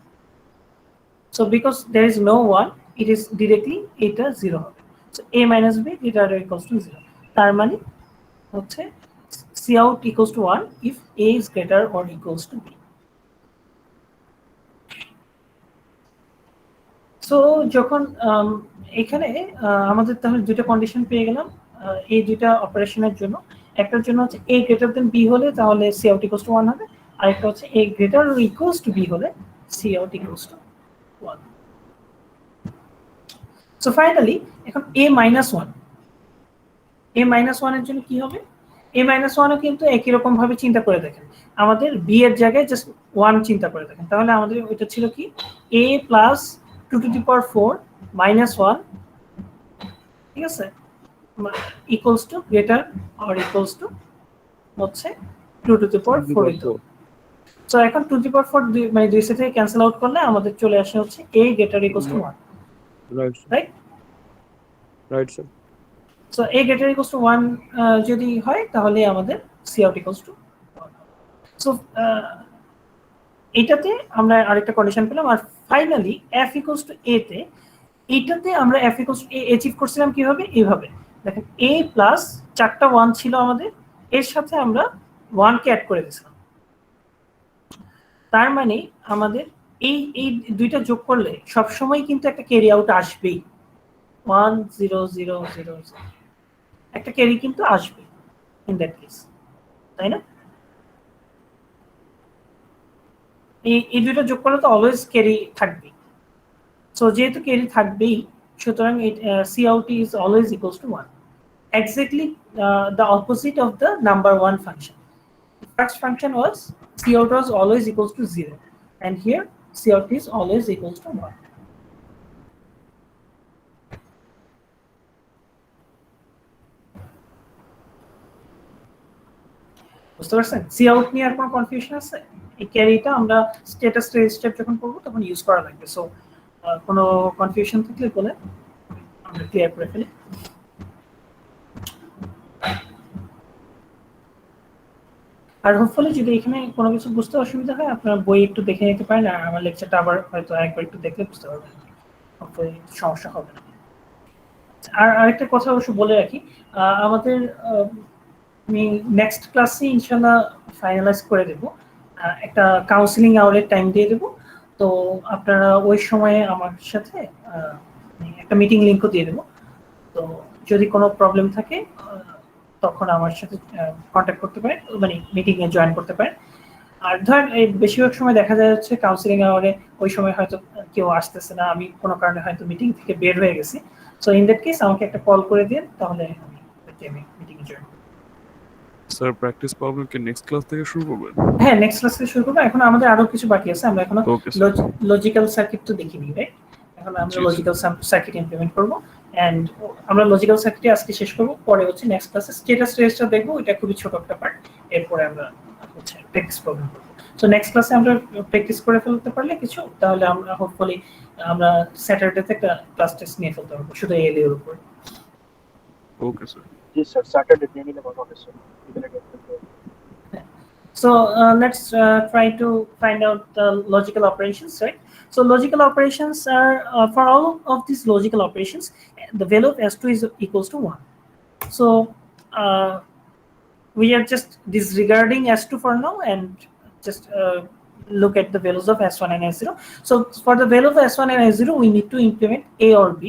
So because there is no 1, it is directly এটা 0 হবে। So a minus b greater or equals to 0, তার মানে হচ্ছে c out equals to 1 if a is greater or equals to b. So যখন এখানে আমাদের তাহলে দুটো কন্ডিশন পেয়ে গেলাম এই দুইটা অপারেশনের জন্য। একটার জন্য হচ্ছে a গ্রেটার দেন b হলে তাহলে c out equals to 1 হবে, আর একটা হচ্ছে a greater or equals two b হলে c out equals to 1। So finally এখন a minus 1 এর জন্য কি হবে? a minus 1 ও কিন্তু একই রকম ভাবে চিন্তা করে দেখেন, আমাদের b এর জায়গায় জাস্ট 1 চিন্তা করে দেখেন, তাহলে আমাদের ওইটা ছিল কি a plus 2 to the power 4 minus 1, ঠিক আছে, equals to greater or equals two হচ্ছে 2 to the power 4 হইতো। সো এখন 2 to the power 4 মানে দুই সাথে ক্যান্সেল আউট করলে আমাদের চলে আসে হচ্ছে a greater equals to 1, right sir. So a greater equals to 1 যদি হয় তাহলে আমাদের c out equals to 1। So এটাতে আমরা আরেকটা কন্ডিশন পেলাম। আর finally f equals to a তে এইটাতে আমরা f equals to a achieve করছিলাম কিভাবে? এইভাবে দেখেন, a প্লাস 4টা 1 ছিল আমাদের, এর সাথে আমরা 1 কে অ্যাড করে দিয়েছিলাম। তার মানে আমাদের এই দুইটা যোগ করলে সব সময় কিন্তু একটা ক্যারি আউট আসবেই, 1 0 0 0 0 একটা ক্যারি কিন্তু আসবে ইন দ্যাট কেস, তাই না? এই দুইটা যোগ করলে তো অলওয়েজ ক্যারি থাকবে। সো যেহেতু ক্যারি থাকবেই, সুতরাং c out is always equals to 1, exactly the opposite of the number 1 function. The first function was c out was always equals to 0, and here c out is always equals to 1. বুঝতে পারছেন? C out নিয়ে আর কোনো confusion আছে? এই ক্যারিটা আমরা status register যখন করব তখন ইউজ করা লাগবে। সো কোনো কনফিউশন থাকলে বলে আমরা ক্লিয়ার করে ফেলি। আর হোপফুলি যদি এখানে কোনো কিছু বুঝতে অসুবিধা হয় আপনারা বই একটু দেখে নিতে পারেন, আর আমার লেকচারটা আবার হয়তো একবার একটু দেখলে বুঝতে পারবেন, হোপফুলি সমস্যা হবে না। আর আরেকটা কথা অবশ্য বলে রাখি, আমাদের আমি নেক্সট ক্লাসে ইনশাল্লাহ ফাইনালাইজ করে দেব, একটা কাউন্সিলিং আওয়ারের টাইম দিয়ে দেব। তো আপনারা ওই সময়ে আমার সাথে একটা মিটিং লিঙ্কও দিয়ে দেবো। তো যদি কোনো প্রবলেম থাকে তখন আমার সাথে কন্ট্যাক্ট করতে পারেন, মানে মিটিংয়ে জয়েন করতে পারেন। আর ধরেন এই বেশিরভাগ সময় দেখা যায় হচ্ছে কাউন্সিলিং আওয়ারে ওই সময় হয়তো কেউ আসতেছে না, আমি কোনো কারণে হয়তো মিটিং থেকে বের হয়ে গেছি, সো ইন দ্যাট কেস আমাকে একটা কল করে দিন, তাহলে আমি মিটিংয়ে জয়েন করব। স্যার প্র্যাকটিস প্রবলেম কি নেক্সট ক্লাস থেকে শুরু করবেন? হ্যাঁ, নেক্সট ক্লাস থেকে শুরু করবো। এখন আমাদের আরো কিছু বাকি আছে, আমরা এখনো ওকে স্যার। লজিক্যাল সার্কিট তো দেখিনি, রাইট? এখন আমরা জি, জি। লজিক্যাল সার্কিট ইমপ্লিমেন্ট করব, এন্ড আমরা লজিক্যাল সার্কিট আজকে শেষ করব, পরে হচ্ছে নেক্সট ক্লাসে স্ট্যাটাস রেজিস্টার দেখবো, এটা খুবই ছোট একটা পার্ট, এরপরে আমরা হচ্ছে প্র্যাকটিস প্রবলেম করব। সো নেক্সট ক্লাসে আমরা প্র্যাকটিস করে ফেলতে পারলে কিছু, তাহলে আমরা হোপফুলি আমরা স্যাটারডেতে একটা ক্লাস টেস্ট নিয়ে ফেলতে পারবো শুধু এলএ এর উপর। Okay sir. জি স্যার, স্যাটারডে নিয়ে নিলে ভালো হবে sir. So let's try to find out the logical operations, right? So logical operations are for all of these logical operations, the value of S2 is equals to 1. So we are just disregarding S2 for now and just look at the values of S1 and S0. So for the value of S1 and S0, we need to implement A or B.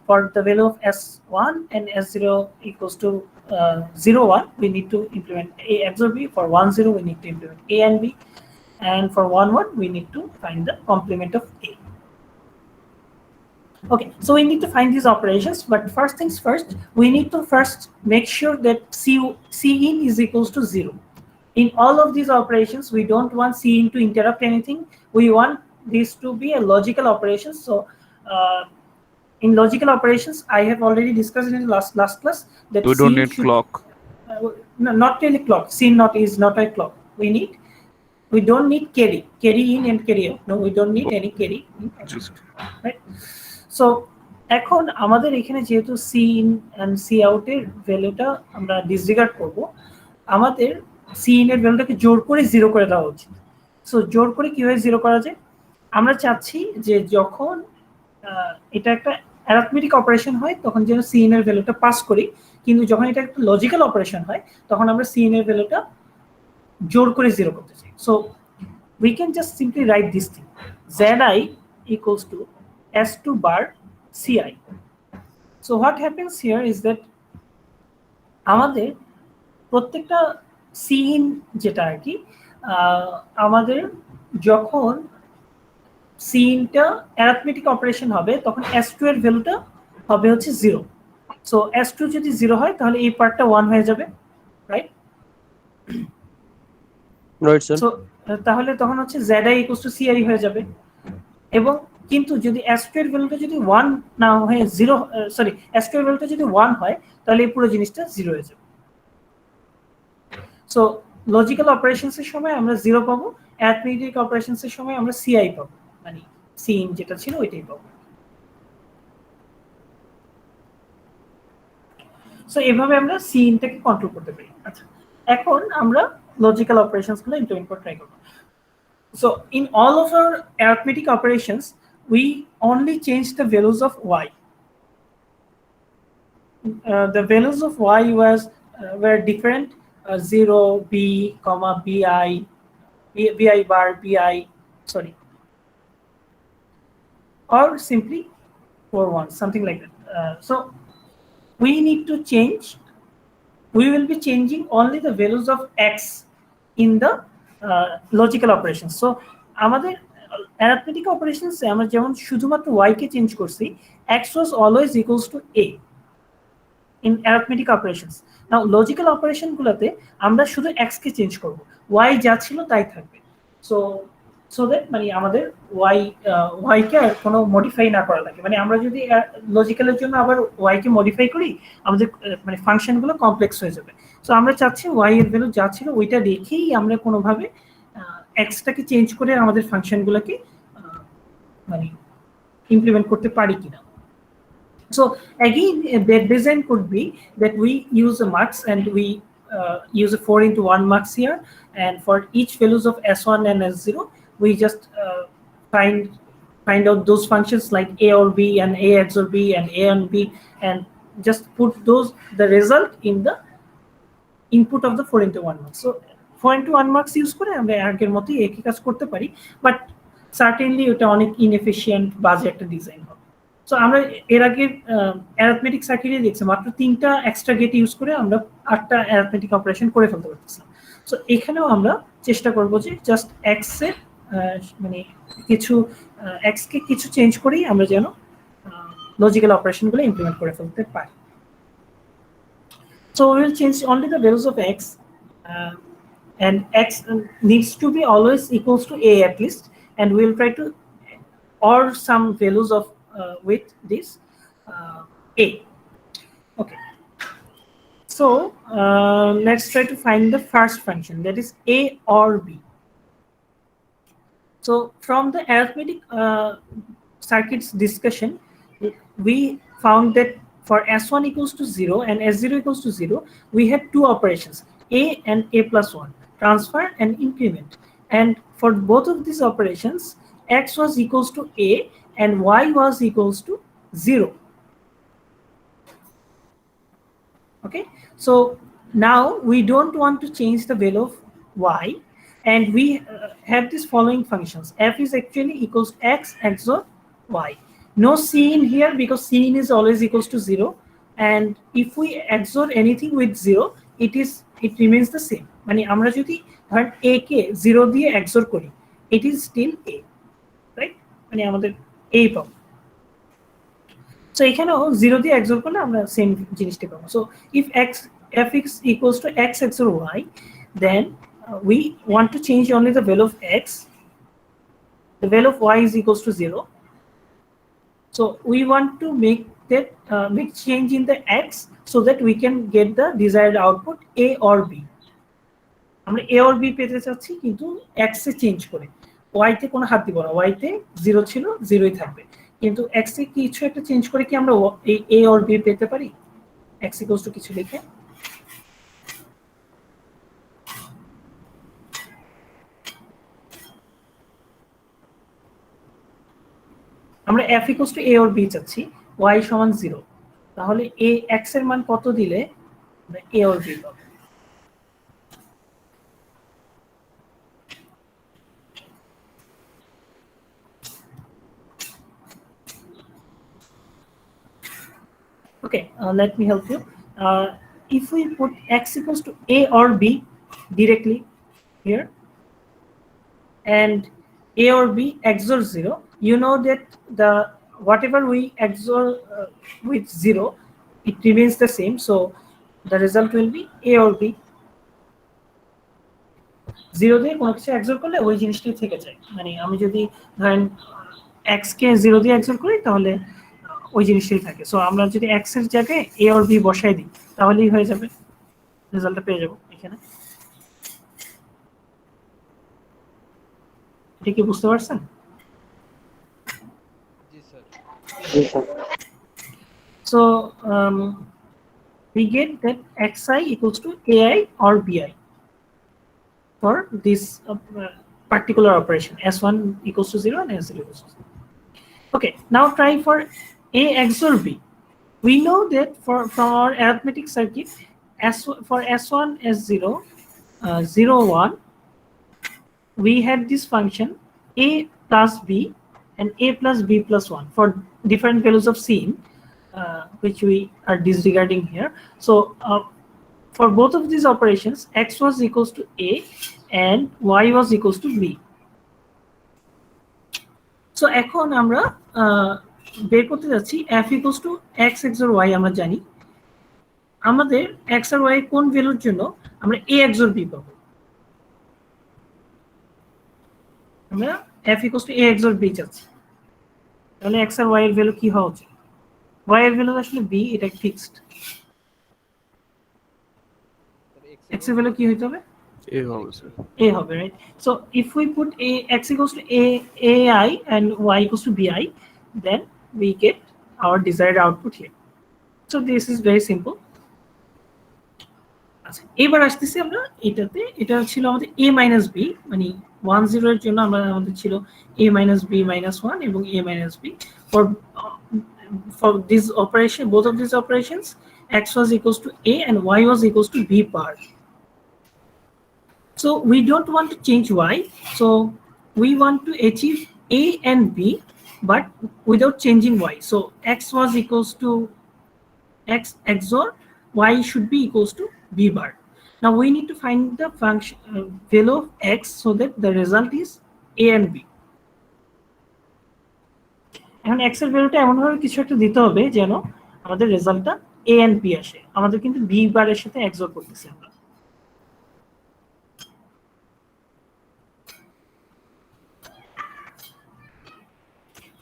For the value of S1 and S0 equals to 0, 1, we need to implement A XOR B. For 1, 0, we need to implement A and B. And for 1, 1, we need to find the complement of A. Okay, so we need to find these operations, but first things first, we need to first make sure that Cin is equals to 0. In all of these operations, we don't want Cin to interrupt anything. We want this to be a logical operation. So in logical operations, I have already discussed in the last class that We don't Cin need should, clock. no, not really clock. Cin is not a clock. We don't need carry in and carry out. No, we don't need any carry in, right? So এখন আমাদের এখানে যেহেতু C in and C out এর ভ্যালুটা আমরা disregard করব, আমাদের C in এর ভ্যালুটাকে জোর করে 0 করে দেওয়া উচিত। সো জোর করে কিভাবে 0 করা যায়? আমরা চাচ্ছি যে যখন এটা একটা অ্যারিথমেটিক অপারেশন হয় তখন যেন সি ইন এর ভ্যালুটা পাস করি, কিন্তু যখন এটা একটা লজিক্যাল অপারেশন হয় তখন আমরা সি ইন এর ভ্যালুটা জোর করে 0 করতে চাই। So we can just simply write this thing, zi equals to S2 bar Ci. So what happens here is that আমাদের প্রত্যেকটা Cin যেটা আর কি, আমাদের যখন Cinটা অ্যারিথমেটিক অপারেশন হবে তখন S2 এর ভ্যালুটা হবে হচ্ছে 0। সো S2 যদি 0 হয় তাহলে এই পার্টটা 1 হয়ে যাবে, রাইট? Right sir. সো তাহলে তখন হচ্ছে zi equals to Ci হয়ে যাবে। এবং কিন্তু যদি S2 এর ভ্যালুটা যদি 1 না হয়ে 0, সরি, S2 এর ভ্যালুটা যদি 1 হয় তাহলে এই পুরো জিনিসটা 0 হয়ে যাবে। সো লজিক্যাল অপারেশনস এর সময় আমরা 0 পাবো, অ্যারিথমেটিক অপারেশনস এর সময় আমরা Ci পাবো, মানে Cin যেটা ছিল ওইটাই পাবো। সো এভাবে আমরা Cinটাকে কন্ট্রোল করতে পারি। আচ্ছা, এখন আমরা লজিক্যাল অপারেশনসগুলো ইমপ্লিমেন্ট করতে ট্রাই করব। So in all of our arithmetic operations, we only change the values of y. The values of y were different: 0, b, comma, bi bar, bi, sorry, or simply 4, 1, something like that. So we need to change. We will be changing only the values of x in the logical operation. So আমাদের arithmetic operations আমরা যেমন শুধুমাত্র y কে change করছি, x was always equals to a in arithmetic operations. Now logical operation গুলোতে আমরা শুধু x কে change করব, y যা ছিল তাই থাকবে। সো দ্যাট মানে আমাদের y কে আর কোনো মডিফাই না করা লাগে। মানে আমরা যদি লজিক্যালের জন্য আবার y কে মডিফাই করি, আমাদের মানে ফাংশনগুলো কমপ্লেক্স হয়ে যাবে। সো আমরা চাচ্ছি y এর ভ্যালু যা ছিল ওইটা রেখেই আমরা কোনোভাবে x টাকে চেঞ্জ করে আমাদের ফাংশনগুলোকে মানে ইমপ্লিমেন্ট করতে পারি কিনা। So again, a bad design could be that we use a mux and we use a 4 into 1 mux here, and for each values of S1 and S0, we just find out those functions like A or B and A XOR B and A and B, and just put the result in the input of the 4 into 1 mux. So 4 into 1 mux use করে আমরা আগের মতই একই কাজ করতে পারি, but certainly ওটা অনেক ইনএফিশিয়েন্ট বাজে একটা ডিজাইন হবে। সো আমরা এর আগে অ্যারিথমেটিক সার্কিটে দেখছি মাত্র 3টা এক্সট্রা গেট ইউজ করে আমরা 8টা অ্যারিথমেটিক অপারেশন করে ফেলতে পারতেছি। সো এখানেও আমরা চেষ্টা করব যে জাস্ট এক্স এর মানে কিছু এক্স কে কিছু চেঞ্জ করেই আমরা যেন লজিক্যাল অপারেশনগুলো ইমপ্লিমেন্ট করে ফেলতে পারি। So we will change only the values of x, and x needs to be always equals to a at least, and we will try to or some values of with this a. Okay. So let's try to find the first function, that is a or b. So from the arithmetic circuits discussion, we found that for s1 equals to 0 and s0 equals to 0, we had two operations, a and a plus 1, transfer and increment. And for both of these operations, x was equals to a and y was equals to 0. Okay, so now we don't want to change the value of y, and we have these following functions. F is actually equals to x XOR y. No c in here because c in is always equals to 0, and if we XOR anything with 0, it remains the same. মানে আমরা যদি ধরেন a কে 0 দিয়ে XOR করি, it is still a, right? মানে আমাদের a পাবো। So এখানেও 0 দিয়ে XOR করলে আমরা সেম জিনিসটা পাবো। So if fx equals to x XOR y, then we want to change only the value of x. The value of y is equals to 0. So we want to make that make change in the x so that we can get the desired output a or b. আমরা a or b পেতে চাচ্ছি কিন্তু x এ change করে, y তে কোনো হাত দিব না, y তে 0 ছিল 0ই থাকবে, কিন্তু x এ কিছু একটা চেঞ্জ করে কি আমরা এই a or b পেতে পারি? x equals to কিছু লিখে আমরা f equals to a or b চাচ্ছি, y সমান 0, তাহলে a x এর মান কত দিলে আমরা a or b পাবো? Okay, let me help you. If we put x equals to a or b directly here, and a or b XOR 0, you know that the whatever we XOR with 0, it remains the same, so the result will be a or b. 0 দিয়ে কোনো কিছু XOR করলে ওই জিনিসটাই থেকে যায়, মানে আমি যদি ধরেন x কে 0 দিয়ে XOR করি তাহলে ওই জিনিসটাই থাকে। সো আমরা যদি x এর জায়গায় a or b বসাই দিই তাহলেই হয়ে যাবে, রেজাল্টটা পেয়ে যাব এখানে। এটা কি বুঝতে পারছেন? So we get that xi equals to ai or bi for this particular operation, s1 equals to 0 and s0 equals to 0. Okay, now try for a XOR b. We know that from our arithmetic circuit, for s1 s0 0 1, we had this function a plus b and a plus b plus 1 for different values of c, which we are disregarding here. So for both of these operations, x was equals to a and y was equals to b. So এখন আমরা বের করতে যাচ্ছি f equals to x XOR y। আমরা জানি আমাদের x আর y কোন ভ্যালুর জন্য আমরা a XOR b পাবো। আমরা f equals to a XOR b চাচ্ছি, তাহলে x আর y এর ভ্যালু কি হওয়া উচিত? y এর ভ্যালু আসলে b, এটা ফিক্সড। x এর ভ্যালু কি হইতে হবে? A হবে স্যার। a হবে, right? So if we put a x equals to ai and y equals to bi, then we get our desired output here. So this is very simple. আচ্ছা, এবার আসতেছি আমরা এটাতে। এটা ছিল আমাদের a minus b, মানে 1 0 এর জন্য আমাদের ছিল a minus b minus 1 এবং a minus b. For this operation, both of these operations, x was equals to a and y was equals to b power. So we don't want to change y, so we want to achieve a and b but without changing y. So x was equals to x XOR y should be equals to b bar. Now we need to find the function value of x so that the result is a and b. এখন x এর ভ্যালুটা এমন ভাবে কিছু একটা দিতে হবে যেন আমাদের রেজাল্টটা a and b আসে। আমাদের কিন্তু b বারের সাথে XOR করতেছি আমরা।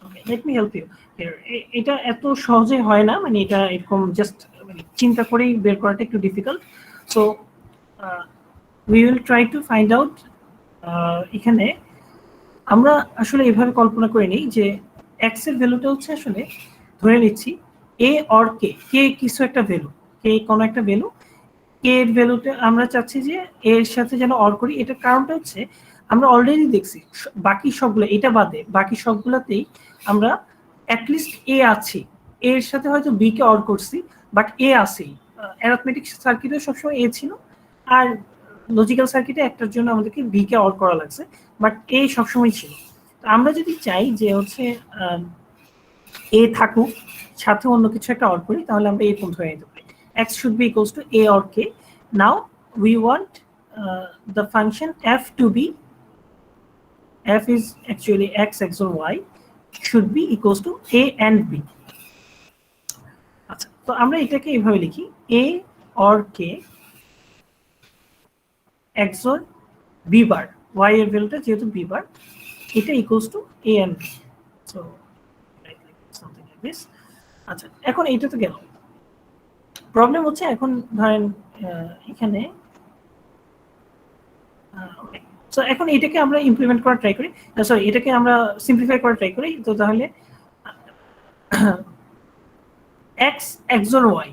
Okay, let me help you here. এটা এত সহজে হয় না, মানে এটা এরকম জাস্ট মানে চিন্তা করেই বের করাটা একটু difficult. So we will try to find out এখানে আমরা আসলে এভাবে কল্পনা করে নিই যে x এর ভ্যালুটা হচ্ছে আসলে ধরে নিচ্ছি a or k, কিছু একটা ভ্যালু, k কোনো একটা ভ্যালু, k এর ভ্যালুটা আমরা চাচ্ছি যে a এর সাথে যেন অর করি। এটার কারণটা হচ্ছে আমরা অলরেডি দেখছি বাকি সবগুলো এটা বাদে বাকি সবগুলোতেই আমরা অ্যাটলিস্ট a আছি, a এর সাথে হয়তো b কে অর করছি বাট a আছেই। অ্যারিথমেটিক সার্কিটে সবসময় a ছিল, আর লজিক্যাল সার্কিটে একটার জন্য আমাদেরকে b কে অর করা লাগছে, বাট a সবসময় ছিল। তো আমরা যদি চাই যে হচ্ছে a থাকুক সাথে অন্য কিছু একটা অর করি, তাহলে আমরা এই পর্যন্ত হয়ে যেতে পারি x should be equals to a or k. Now we want the function f to be, f is actually x XOR y should be equals to a and b. আচ্ছা, তো আমরা এটাকে এইভাবে লিখি a or k XOR b bar, y এর ভ্যালুটা যেহেতু b bar, এটা equals to a and b. So something like this. আচ্ছা, এখন এইটা তো গেল। প্রবলেম হচ্ছে এখন ধরেন এখানে ওকে, সো এখন এটাকে আমরা ইমপ্লিমেন্ট করা ট্রাই করি, সরি এটাকে আমরা সিম্পলিফাই করা ট্রাই করি। তো তাহলে x XOR y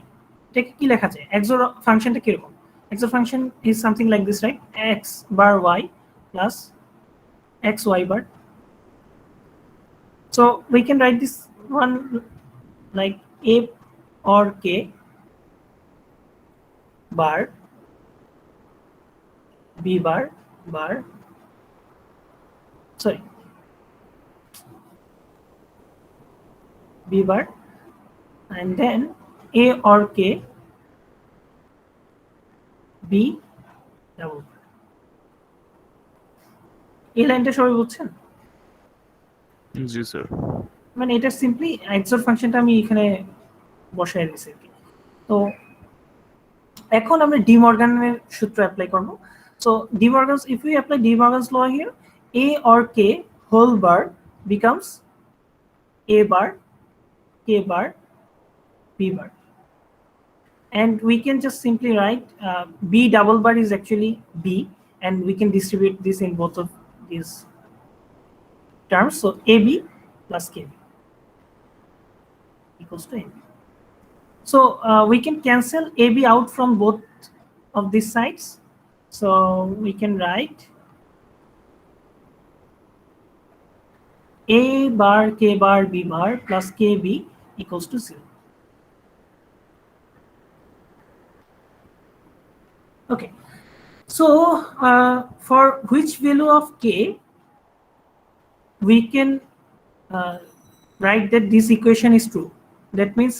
এটাকে কি লেখা যায়? XOR ফাংশনটা কিরকম? XOR function is something like this, right? X bar y plus x y bar. So we can write this one like a or k bar b bar sorry b bar and then a or k b double bar. এই লাইনটা সবাই বুঝছেন? জি sir. মানে এটা simply XOR ফাংশনটা আমি এখানে বসায় দিয়েছি আর কি। তো এখন আমরা ডি মর্গানের সূত্র অ্যাপ্লাই করব। So De Morgan's, if we apply De Morgan's law here, a or k whole bar becomes a bar, k bar, b bar, and we can just simply write b double bar is actually b, and we can distribute this in both of these terms. So ab plus kb equals to ab. So we can cancel ab out from both of these sides. So we can write a bar k bar b bar plus kb equals to 0. Okay, so for which value of k we can write that this equation is true? That means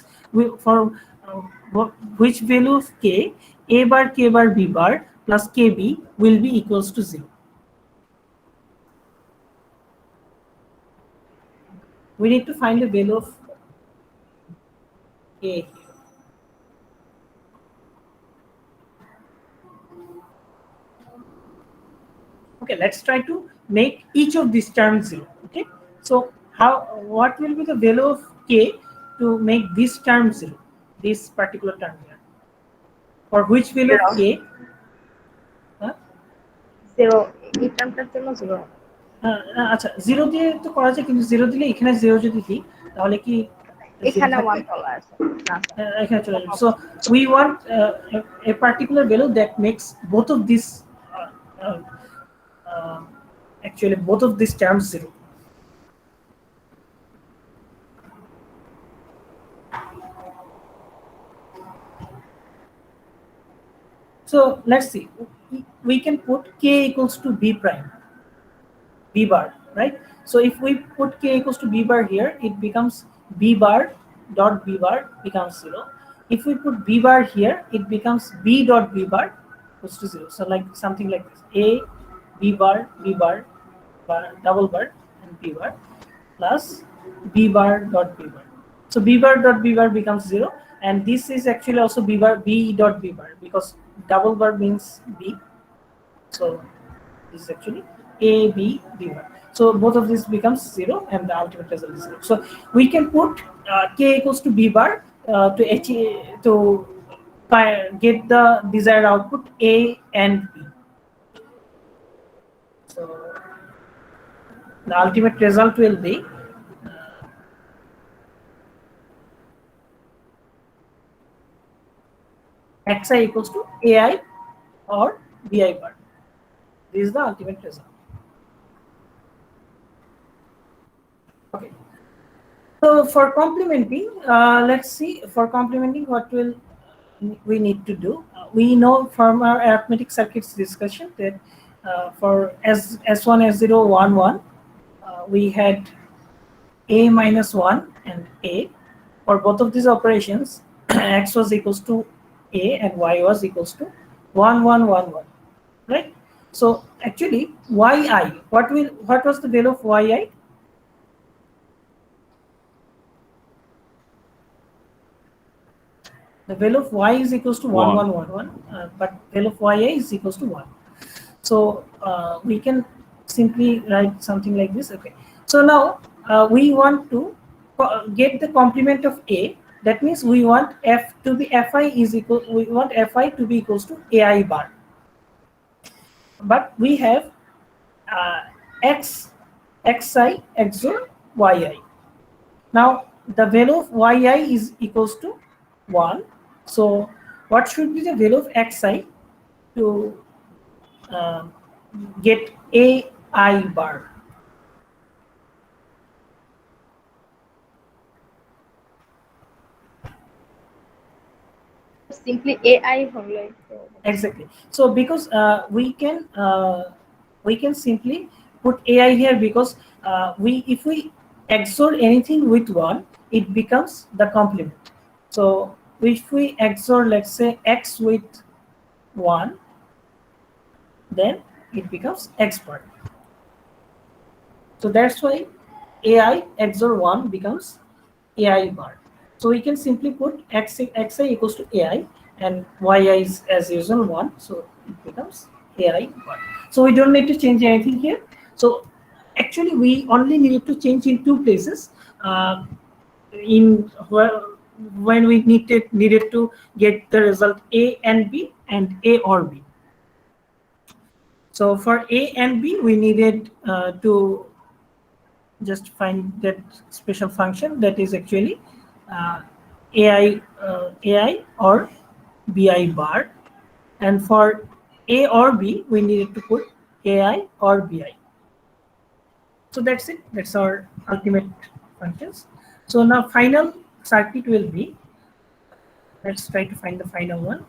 for which value of k, a bar k bar b bar plus kb will be equals to 0. We need to find the value of k here. Okay, let's try to make each of these terms 0. Okay, so what will be the value of k to make this term 0, this particular term here? For which value of k? 0, এই টার্মটার জন্য 0। আচ্ছা, 0 দিয়ে তো করা যায়, কিন্তু 0 দিলে এখানে 0 যদি দিই তাহলে কি এখানে 1 চলে আসে না স্যার, এখানে চলে যাবে। So we want a particular value that makes both of these actually both of these terms 0. So let's see, we can put k equals to b prime, b bar, right? So if we put k equals to b bar here, it becomes b bar dot b bar becomes 0. If we put b bar here, it becomes b dot b bar equals to 0. So like something like this: a b bar double bar and b bar plus b bar dot b bar. So b bar dot b bar becomes 0, and this is actually also b dot b bar, because double bar means b. So this is actually a b b bar. So both of these becomes 0, and the ultimate result is 0. So we can put k equals to b bar to get the desired output a and b. So the ultimate result will be xi equals to ai or bi bar. This is the ultimate result. Okay. So for complementing, let's see, for complementing what will we need to do. We know from our arithmetic circuits discussion that for S1, S0, 1, 1, we had a minus 1 and a. For both of these operations, x was equals to a and y was equals to 1, 1, 1, 1, right? So actually, yi, what was the value of yi? The value of y is equals to 1, 1, 1, 1, but value of yi is equals to 1. So we can simply write something like this. Okay. So now we want to get the complement of a. That means we want f to be fi is equal. We want fi to be equals to ai bar. But we have xi XOR yi. Now the value of yi is equals to 1. So what should be the value of xi to get ai bar? Simply AI only. Exactly. So because we can simply put ai here, because if we XOR anything with 1, it becomes the complement. So if we XOR, let's say, x with 1, then it becomes x bar. So that's why ai XOR 1 becomes ai bar. So we can simply put xi equals to ai, and yi is as usual 1, so it becomes ai bar. So we don't need to change anything here. So actually we only needed to change in two places, when we needed to get the result a and b and a or b. So for a and b, we needed to just find that special function that is actually ai or bi bar, and for a or b, we needed to put ai or bi. So that's it. That's our ultimate functions. So now final circuit will be, let's try to find the final one.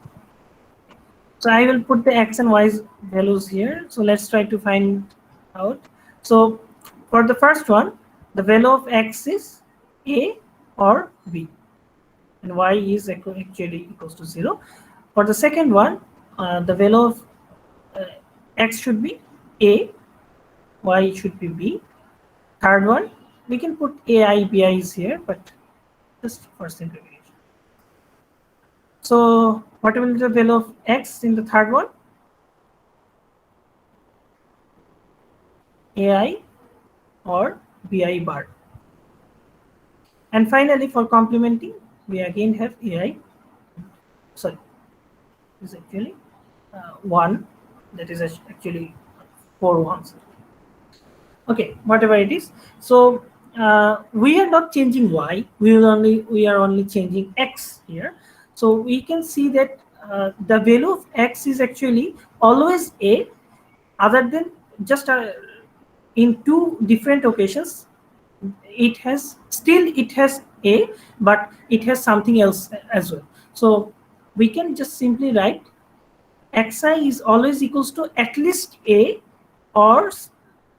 So I will put the x and y values here. So let's try to find out. So for the first one, the value of x is a or b, and y is actually equals to 0. For the second one, the value of x should be a, y should be b. Third one, we can put ai, bi is here, but just for simplification. So what will be the value of x in the third one? ai or bi bar. And finally, for complementing, we again have ai. Sorry, is actually 1. That is actually 4 ones. Okay, whatever it is. So we are not changing y. We are only changing x here. So we can see that the value of x is actually always a, other than just in two different occasions. It has a, but it has something else as well. So we can just simply write xi is always equals to at least a, or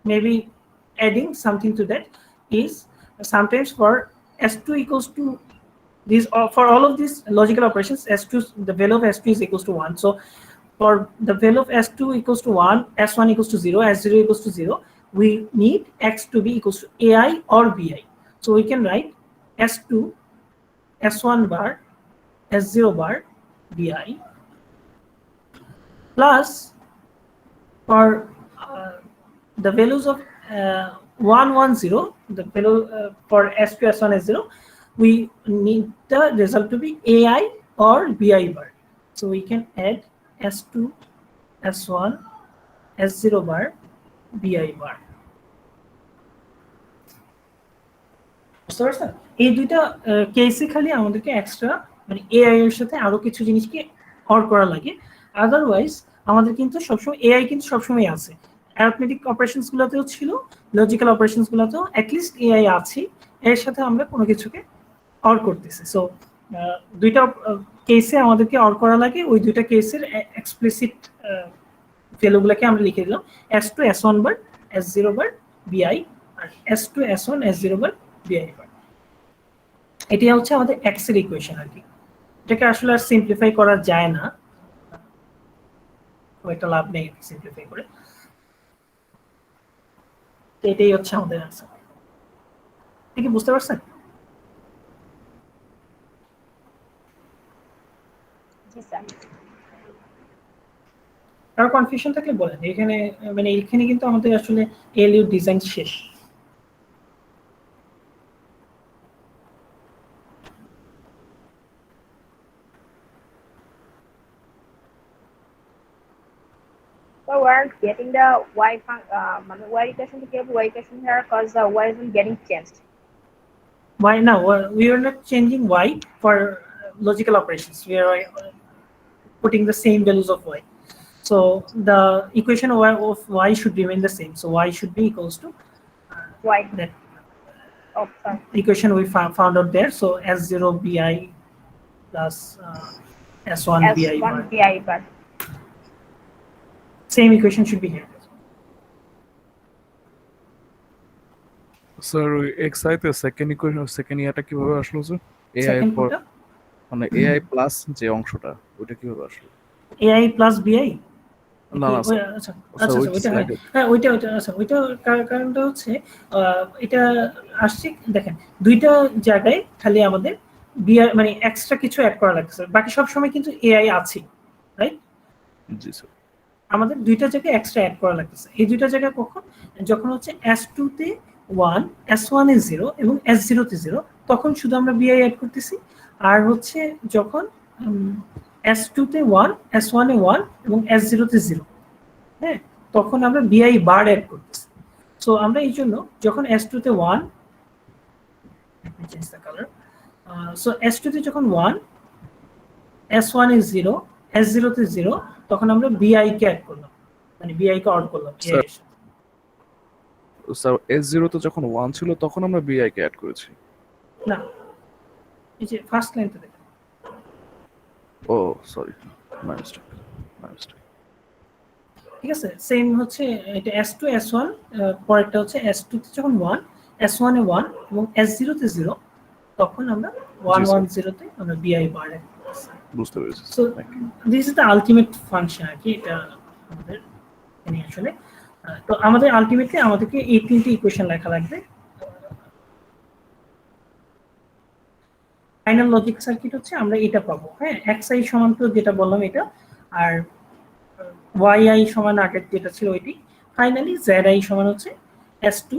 maybe adding something to that is sometimes for s2 equals to this, for all of these logical operations, s2, the value of s2 is equals to 1. So for the value of s2 equals to 1, s1 equals to 0, s0 equals to 0, we need x to be equals to ai or bi. So we can write s2 s1 bar s0 bar bi plus for the values of 1 1 0, the value for s2 s1 s0, we need the result to be ai or bi bar. So we can add s2 s1 s0 bar bi bar. বুঝতে পারছেন? এই দুইটা কেসে খালি আমাদেরকে extra মানে AI এর সাথে আরো কিছু জিনিসকে অর করা লাগে। আদারওয়াইজ আমাদের কিন্তু সবসময় এআই কিন্তু সবসময় আছে, অ্যারিথমেটিক অপারেশনস গুলোতেও ছিল, লজিক্যাল অপারেশনস গুলোতেও অ্যাটলিস্ট এআই আছে, এর সাথে আমরা কোনো কিছুকে অর করতেছি। সো দুইটা কেসে আমাদেরকে অর করা লাগে, ওই দুইটা কেসের এক্সপ্লিসিট ভ্যালুগুলোকে আমরা লিখে দিলাম s2 s1 বার s0 বার bi আর s2 s1 s0 বার bi বার। এটি হচ্ছে আমাদের x এর ইকুয়েশন আর কি। এটাকে আসলে আর সিম্পলিফাই করা যায় না, ওইটা লাভ নেই সিম্পলিফাই করে। তো এটাই হচ্ছে আমাদের আনসার। কি বুঝতে পারছেন? জি স্যার। আর কনফিউশন থাকলে বলেন, এখানে মানে এখানে কিন্তু আমাদের আসলে এলইউ ডিজাইন শেষ। So we're getting the y y equation to give y equation here because the y isn't getting changed. Why now? We are not changing y for logical operations. We are putting the same values of y. So the equation of y should remain the same. So y should be equals to Y. that Oh, sorry. equation we found out there. So s0 bi plus s1 bi S1 bar. bi bar. Same equation should be here. Sir ওই xi তে second equation second ইয়াটা কিভাবে আসলো sir? ai Second পর কোনটা? মানে ai plus যে অংশটা ওটা কিভাবে আসলো? ai plus bi? না না স্যার, আচ্ছা স্যার আচ্ছা ওই ওইটা স্লাইডে হ্যাঁ ওইটা আচ্ছা ওইটা কারণটা হচ্ছে এটা আসছে দেখেন দুইটা জায়গায় খালি আমাদের বিআর মানে এক্সট্রা কিছু অ্যাড করা লাগছে, বাকি সব সময় কিন্তু এআই আছে, রাইট? জি স্যার। আমাদের দুইটা জায়গায় এক্সট্রা অ্যাড করা লাগতেছে। এই দুইটা জায়গায় কখন? যখন হচ্ছে s2 তে 1, s1 এ 0 এবং s0 তে 0, তখন শুধু আমরা বিআই অ্যাড করতেছি। আর হচ্ছে যখন s2 তে 1, s1 এ 1 এবং s0 তে 0, হ্যাঁ, তখন আমরা বিআই বার অ্যাড করতেছি। সো আমরা এই জন্য যখন s2 তে 1, let me change the color. So s2 তে যখন 1, s1 এ 0, s0 তে 0, তখন আমরা বিআই কে অ্যাড করলাম, মানে বিআই কে অড করলাম স্যার স্যার s0 তে যখন 1 ছিল তখন আমরা bi কে অ্যাড করেছি। না, এই যে ফার্স্ট লাইনটা দেখেন। ও সরি, মাই মিস্টেক। ঠিক আছে, সেম হচ্ছে এটা s2 s1, পরেরটা হচ্ছে s2 তে যখন 1, s1 এ 1 এবং s0 তে 0, তখন আমরা 110 তে আমরা বিআই বার অ্যাড করতেছি। বুঝতে পেরেছি। So this is the ultimate function আর কি, এটা আমাদের এখানে আসলে তো আমাদের আলটিমেটলি আমাদেরকে এই তিনটি ইকুয়েশন লেখা লাগবে। ফাইনাল লজিক সার্কিট হচ্ছে আমরা এটা পাবো, হ্যাঁ, xi সমান তো যেটা বললাম এটা, আর yi সমান আগের যেটা ছিল ওইটি, ফাইনালি zi সমান হচ্ছে s2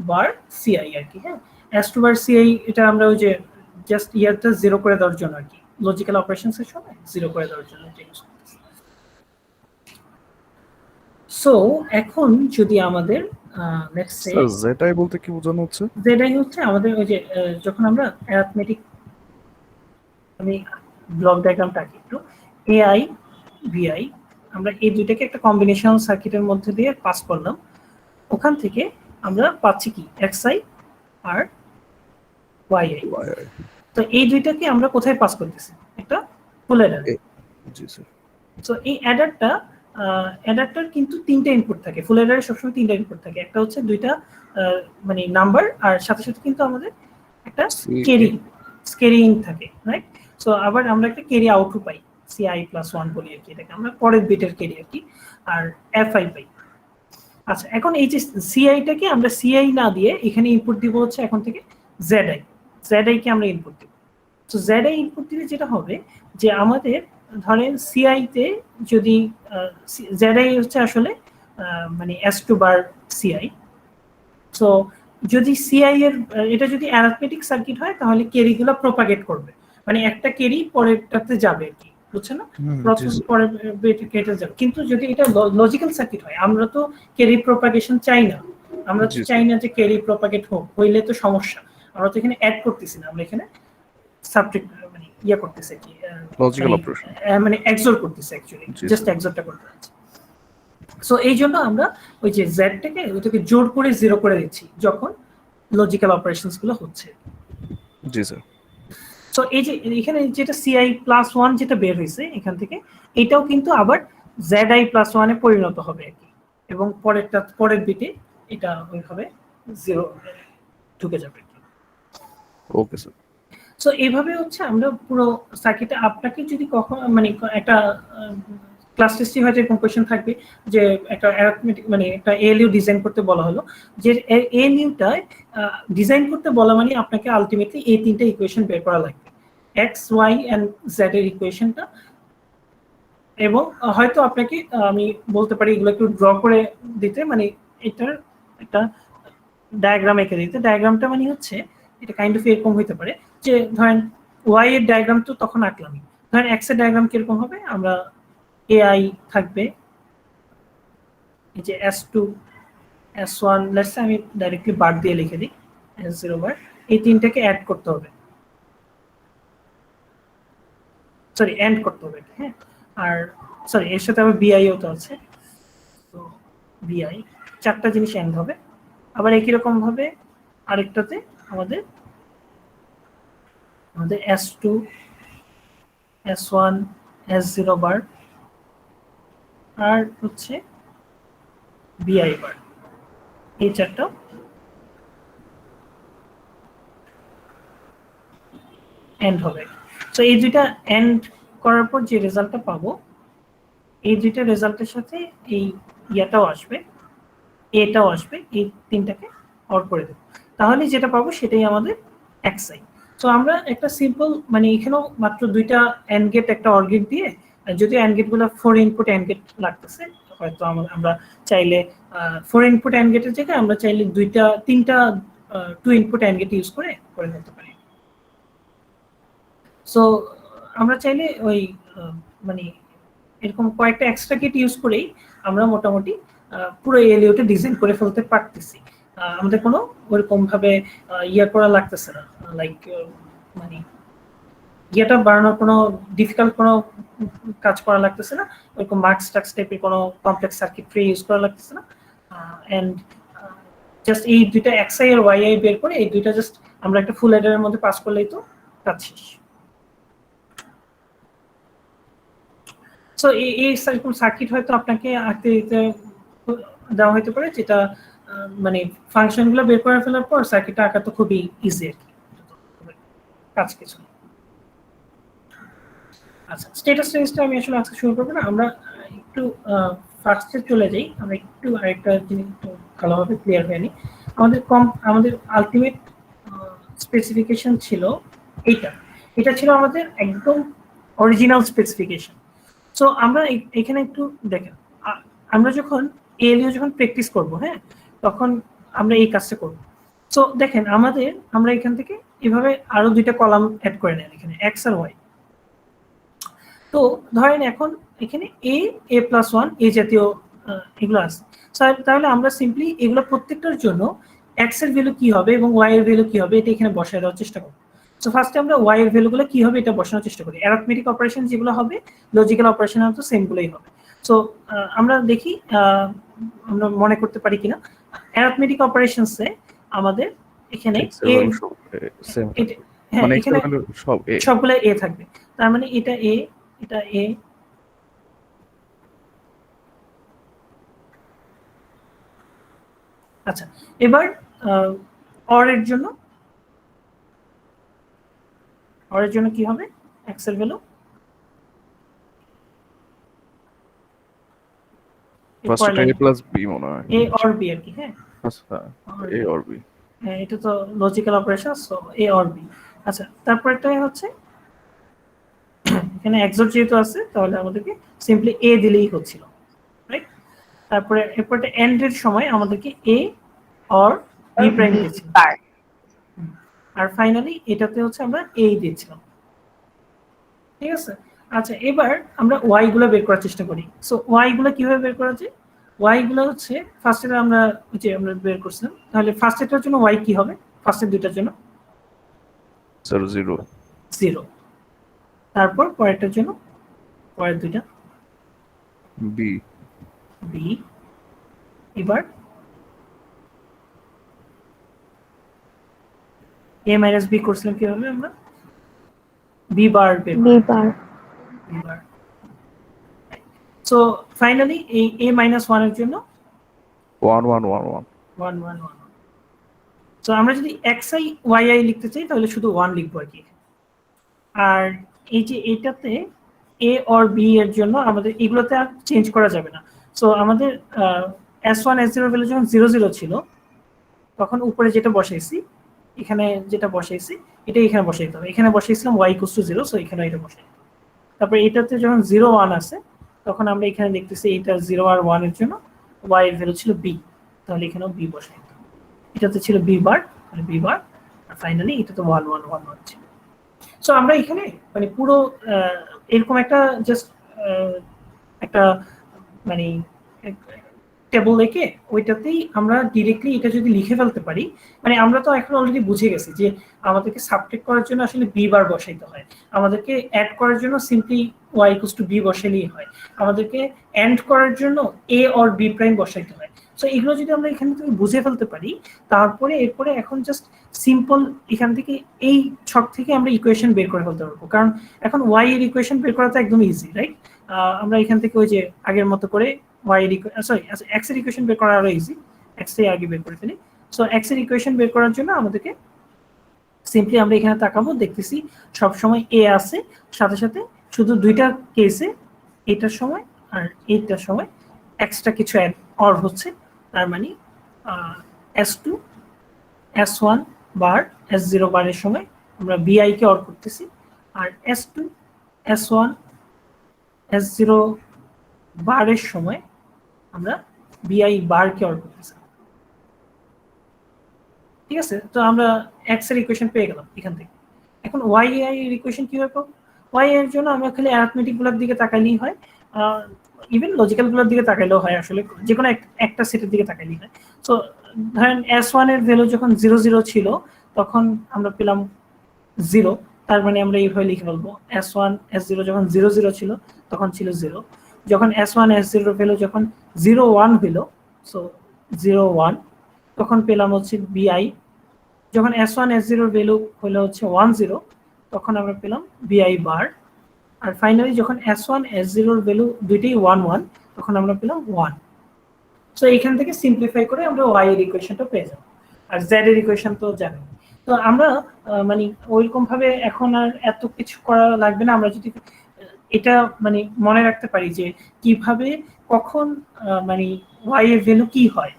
বার ci আর কি। হ্যাঁ, s2 বার ci এটা আমরা ওই যে জাস্ট ইয়ারটা জিরো করে দেওয়ার জন্য আর কি, লজিক্যাল অপারেশনস এর সময় জিরো করে দেওয়ার জন্য এটা ইউজ করতেছি। সো এখন যদি আমাদের লেটস সে স্যার জেটাই বলতে কি বোঝানো হচ্ছে? জেটাই হচ্ছে আমাদের ওই যে যখন আমরা অ্যারিথমেটিক, আমি ব্লক ডায়াগ্রামটা আঁকি একটু, এআই বিআই আমরা এই দুইটাকে একটা কম্বিনেশনাল সার্কিটের মধ্যে দিয়ে পাস করলাম, ওখান থেকে আমরা পাচ্ছি কি xi আর yi। তো এই দুইটাকে আমরা কোথায় পাস করতেছি? একটা ফুল অ্যাডার। জি স্যার। সো এই অ্যাডারটা অ্যাডাপ্টার কিন্তু তিনটা ইনপুট থাকে, ফুল অ্যাডারে সবসময় তিনটা ইনপুট থাকে, একটা হচ্ছে দুইটা মানে নাম্বার, আর সাথে সাথে কিন্তু আমাদের একটা ক্যারি ইন থাকে, রাইট? সো আবার আমরা একটা ক্যারি আউটও পাই, CI+1 বলি আর কি, এটাকে আমরা পরের বিটের ক্যারি আর কি, আর FI পাই। আচ্ছা, এখন এই যে সিআইটাকে আমরা সিআই না দিয়ে এখানে ইনপুট দিব হচ্ছে এখন থেকে জেডআই কে আমরা ইনপুট দিব। তো জেডআই ইনপুট দিলে যেটা হবে যে আমাদের ধরেন সিআই তে যদি জেডআই হচ্ছে আসলে মানে S2 বার সিআই, সো যদি সিআই এর এটা যদি অ্যারিথমেটিক সার্কিট হয় তাহলে ক্যারিগুলো প্রপাগেট করবে, মানে একটা ক্যারি পরেরটাতে যাবে আর কি, বুঝছেন না? প্রসেস পরে কেটে যাবে। কিন্তু যদি এটা লজিক্যাল সার্কিট হয়, আমরা তো ক্যারি প্রপাগেশন চাই না, আমরা তো চাই না যে ক্যারি প্রপাগেট হোক, হইলে তো সমস্যা। আমরা তো এখানে অ্যাড করতেছি না, আমরা এখানে সাবট্রাক্ট মানে ইয়া করতেছি কি লজিক্যাল অপারেশন, মানে এক্সর করতেছি, অ্যাকচুয়ালি জাস্ট এক্সরটা করতে হচ্ছে। সো এই জন্য আমরা ওই যে জেডটাকে ওটাকে জোর করে 0 করে দিচ্ছি যখন লজিক্যাল অপারেশনস গুলো হচ্ছে। জি স্যার। সো এই যে এখানে যেটা CI+1 যেটা বের হয়েছে এখান থেকে, এটাও কিন্তু আবার ZI+1 এ পরিণত হবে আর কি, এবং পরের বিটে এটা ওইভাবে 0 ঢুকে যাবে। Okay sir. সো এইভাবে হচ্ছে আমরা পুরো সার্কিটে, আপনাকে যদি কখন মানে একটা ক্লাস টেস্টে হয়তো এরকম কোয়েশ্চেন থাকবে যে একটা অ্যারিথমেটিক মানে একটা এএলইউ ডিজাইন করতে বলা হলো, যে এএলইউটা ডিজাইন করতে বলা মানে আপনাকে আলটিমেটলি এই তিনটা ইকুয়েশন বের করা লাগবে, এক্স ওয়াই এন্ড জেড এর ইকুয়েশনটা, এবং হয়তো আপনাকে আমি বলতে পারি এগুলো একটু ড্র করে দিতে, মানে এটার একটা ডায়াগ্রাম এঁকে দিতে। ডায়াগ্রামটা মানে হচ্ছে এটা কাইন্ড অফ এরকম হইতে পারে যে ধরেন ওয়াই এর ডায়াগ্রাম তো তখন আঁকলামই, ধরেন এক্স এর ডায়াগ্রাম কিরকম হবে, আমরা AI থাকবে, এই যে S2 S1, লেটস আমি ডাইরেক্টলি বার দিয়ে লিখে দিই, S0 বার, এই তিনটাকে অ্যাড করতে হবে, সরি এন্ড করতে হবে, হ্যাঁ। আর সরি এর সাথে আবার BIও তো আছে, তো BI চারটা জিনিস এন্ড হবে। আবার একই রকম ভাবে আরেকটাতে আমাদের S2 S1 S0 বার আর হচ্ছে BI বার, এই চারটা এন্ড হবে। সো এই দুইটা এন্ড করার পর যে রেজাল্টটা পাবো, এই দুইটা রেজাল্টের সাথে এই ইয়াটাও আসবে, এটাও আসবে, এই তিনটাকে অর করে দেব, তাহলে যেটা পাবো সেটাই আমাদের XI। সো আমরা একটা সিম্পল মানে এখানেও মাত্র দুইটা এন্ড গেট একটা অর গেট দিয়ে, যদিও এন্ড গেটগুলো 4 ইনপুট এন্ড গেট লাগতেছে, হয়তো আমরা চাইলে 4 ইনপুট এন্ড গেটের জায়গায় আমরা চাইলে তিনটা 2 ইনপুট এন্ড গেট ইউজ করে ফেলতে পারি। সো আমরা চাইলে ওই মানে এরকম কয়েকটা এক্সট্রা গেট ইউজ করেই আমরা মোটামুটি পুরো এলইউটা ডিজাইন করে ফেলতে পারতেছি, আমাদের কোনো ওরকম ভাবে ইয়া করা লাগতেছে না, লাইক মানে ইয়েটা বানানোর কোনো ডিফিকাল্ট কোনো কাজ করা লাগতেছে না, ওরকম মার্কস টাক্স টাইপের কোনো কমপ্লেক্স সার্কিটরি ইউজ করা লাগতেছে না, এন্ড জাস্ট এই দুইটা XI আর YI বের করে এই দুইটা জাস্ট আমরা একটা ফুল অ্যাডারের মধ্যে পাস করলেই তো কাজ শেষ। সো এই সার্কিট হয়তো আপনাকে আঁকতে দিতে দেওয়া হতে পারে, যেটা মানে ফাংশনগুলো বের করে ফেলার পর সার্কিটটা আঁকা তো খুবই ইজি আর কি, কাজ কিছু। আচ্ছা, স্ট্যাটাস রেঞ্জটা আমি আসলে আজকে শুরু করবো না, আমরা একটু ফার্স্টে চলে যাই, আমরা একটু আরেকটা জিনিস একটু ভালোভাবে ক্লিয়ার হয়নি। আমাদের আলটিমেট স্পেসিফিকেশন ছিল এটা ছিল আমাদের একদম অরিজিনাল স্পেসিফিকেশন। সো আমরা এখানে একটু দেখেন, আমরা যখন এলইউ যখন প্র্যাকটিস করব, হ্যাঁ, তখন আমরা এই কাজটা করব। সো দেখেন আমরা এখান থেকে এভাবে আরো দুইটা কলাম অ্যাড করে নেন, এখানে এক্স আর ওয়াই। তো ধরেন এখন এখানে A+1 এই জাতীয় এগুলো আছে, তাহলে আমরা সিম্পলি এগুলো প্রত্যেকটার জন্য এক্স এর ভ্যালু কি হবে এবং ওয়াই এর ভ্যালু কি হবে এটা এখানে বসায় দেওয়ার চেষ্টা করব। সো ফার্স্টে আমরা ওয়াই এর ভ্যালুগুলো কি হবে এটা বসানোর চেষ্টা করি, অ্যারিথমেটিক অপারেশন যেগুলো হবে, লজিক্যাল অপারেশন তো সেমগুলোই হবে। সো আমরা দেখি আমরা মনে করতে পারি কিনা, অ্যারিথমেটিক অপারেশনসে আমাদের এখানে মানে এখানে সবগুলো এ থাকবে, তার মানে এটা এ, এটা এ, আচ্ছা, এবার অর এর জন্য কি হবে এক্স এর ভ্যালু? ফার্স্ট এটা a প্লাস b মনে হয়। এ অর বি আর কি, হ্যাঁ আচ্ছা a or b। হ্যাঁ, এটা তো logical operation, so A or B. আচ্ছা, তারপরটাই হচ্ছে এখানে এক্সর যেহেতু আছে তাহলে আমাদেরকে সিম্পলি এ দিলেই হচ্ছিল, রাইট? তারপরে এরপরটা এন্ড এর সময় আমাদেরকে এ অর বি প্রাইম দিয়েছিল, আর ফাইনালি এটাতে হচ্ছে আমরা এ দিয়েছিলাম, ঠিক আছে? আচ্ছা, এবার আমরা ওয়াই গুলো বের করার চেষ্টা করি। সো ওয়াই গুলো কিভাবে বের করা যায়? ওয়াই গুলো হচ্ছে ফার্স্টে আমরা বের করছিলাম, তাহলে ফার্স্ট এটার জন্য ওয়াই কি হবে? ফার্স্টের দুইটার জন্য স্যার 0 0, তারপর পরেরটার জন্য পরের দুইটা b বি। এবার a মাইনাস বি করছিলাম কিভাবে আমরা? বি বার বের B bar. B bar. So finally এই a মাইনাস 1 এর জন্য 1 1 1 1। 1 1 1। সো আমরা যদি xi yi লিখতে চাই তাহলে শুধু 1 লিখবো আর কি। আর এই যে এটাতে a অর b এর জন্য আমাদের এগুলোতে আর চেঞ্জ করা যাবে না। সো আমাদের s1 s0 ভ্যালু যখন 0 0 ছিল তখন উপরে যেটা বসাইছি, এখানে যেটা বসাইছি এটা এখানে বসাইতে হবে। এখানে বসাইছিলাম y = 0, সো এখানে এটা বসাই। তারপর এটাতে যখন 0 1 আছে তখন আমরা এখানে দেখতেছি এটা 0 আর 1 এর জন্য y এর ভ্যালু ছিল b, তাহলে এখানেও b বসাই। এটাতে ছিল b বার, তাহলে b বার, আর ফাইনালি এটা তো 1 1 1 1 ছিল। সো আমরা এখানে মানে পুরো এরকম একটা জাস্ট একটা মানে টেবল এঁকে ওইটাতেই আমরা ডিরেক্টলি এটা যদি লিখে ফেলতে পারি, মানে আমরা তো এখন অলরেডি বুঝে গেছি যে আমাদেরকে সাবট্রাক্ট করার জন্য আসলে বি বার বসাইতে হয়, আমাদেরকে অ্যাড করার জন্য সিম্পলি y = b বসালেই হয়, আমাদেরকে এন্ড করার জন্য a অর b প্রাইম বসাইতে হয়। সো এগুলো যদি আমরা এখান থেকে বুঝে ফেলতে পারি, তারপরে এরপরে এখন জাস্ট সিম্পল এখান থেকে এই ছক থেকে আমরা ইকুয়েশন বের করে ফেলতে পারবো, কারণ এখন y এর ইকুয়েশন বের করা তো একদম ইজি, রাইট? আমরা এখান থেকে ওই যে আগের মতো করে y এর x এর ইকুয়েশন বের করা আরো ইজি, x টাই আগে বের করে ফেলি। সো x এর ইকুয়েশন বের করার জন্য আমাদেরকে সিম্পলি আমরা এখানে তাকাবো, দেখতেছি সব সময় a আছে, সাথে সাথে শুধু দুইটা কেসে এটার সময় আর এইটার সময় এক্সট্রা কিছু অর হচ্ছে, তার মানে s2 s1 বার s0 বারের সময় আমরা bi কে অর করতেছি, আর s2 s1 s0 বারের সময় আমরা bi বার কে অর করতেছি, ঠিক আছে? তো আমরা x এর ইকুয়েশন পেয়ে গেলাম এখান থেকে। এখন y এর ইকুয়েশন কিভাবে পাবো? y এর জন্য আমরা খালি অ্যারিথমেটিক গুলোর দিকে তাকাইলেই হয়, ইভেন লজিক্যাল গুলোর দিকে তাকাইলেও হয়, আসলে যে কোনো একটা সেটের দিকে তাকাইলেই হয়। সো ধরেন s1 এর ভ্যালু যখন 0 0 ছিল তখন আমরা পেলাম 0, তার মানে আমরা এইভাবে লিখে ফেলবো s1 s0 যখন 0 0 ছিল তখন ছিল 0, যখন s1 s0 ভ্যালু যখন 0 1 হইল, সো 0 1, তখন পেলাম হচ্ছে bi, যখন s1 s0 ভ্যালু হলো হচ্ছে 1 0 তখন আমরা পেলাম bi বার, আর ফাইনালি যখন s1 s0 ভ্যালু দুইটাই 1 1 তখন আমরা পেলাম 1। সো এখান থেকে সিম্পলিফাই করে আমরা y এর ইকুয়েশনটা পেয়ে যাব, আর z এর ইকুয়েশন তো জানেন। তো আমরা মানে ওইরকম ভাবে এখন আর এত কিছু করা লাগবে না, আমরা যদি এটা মানে মনে রাখতে পারি যে কিভাবে কখন মানে y এর ভ্যালু কি হয়,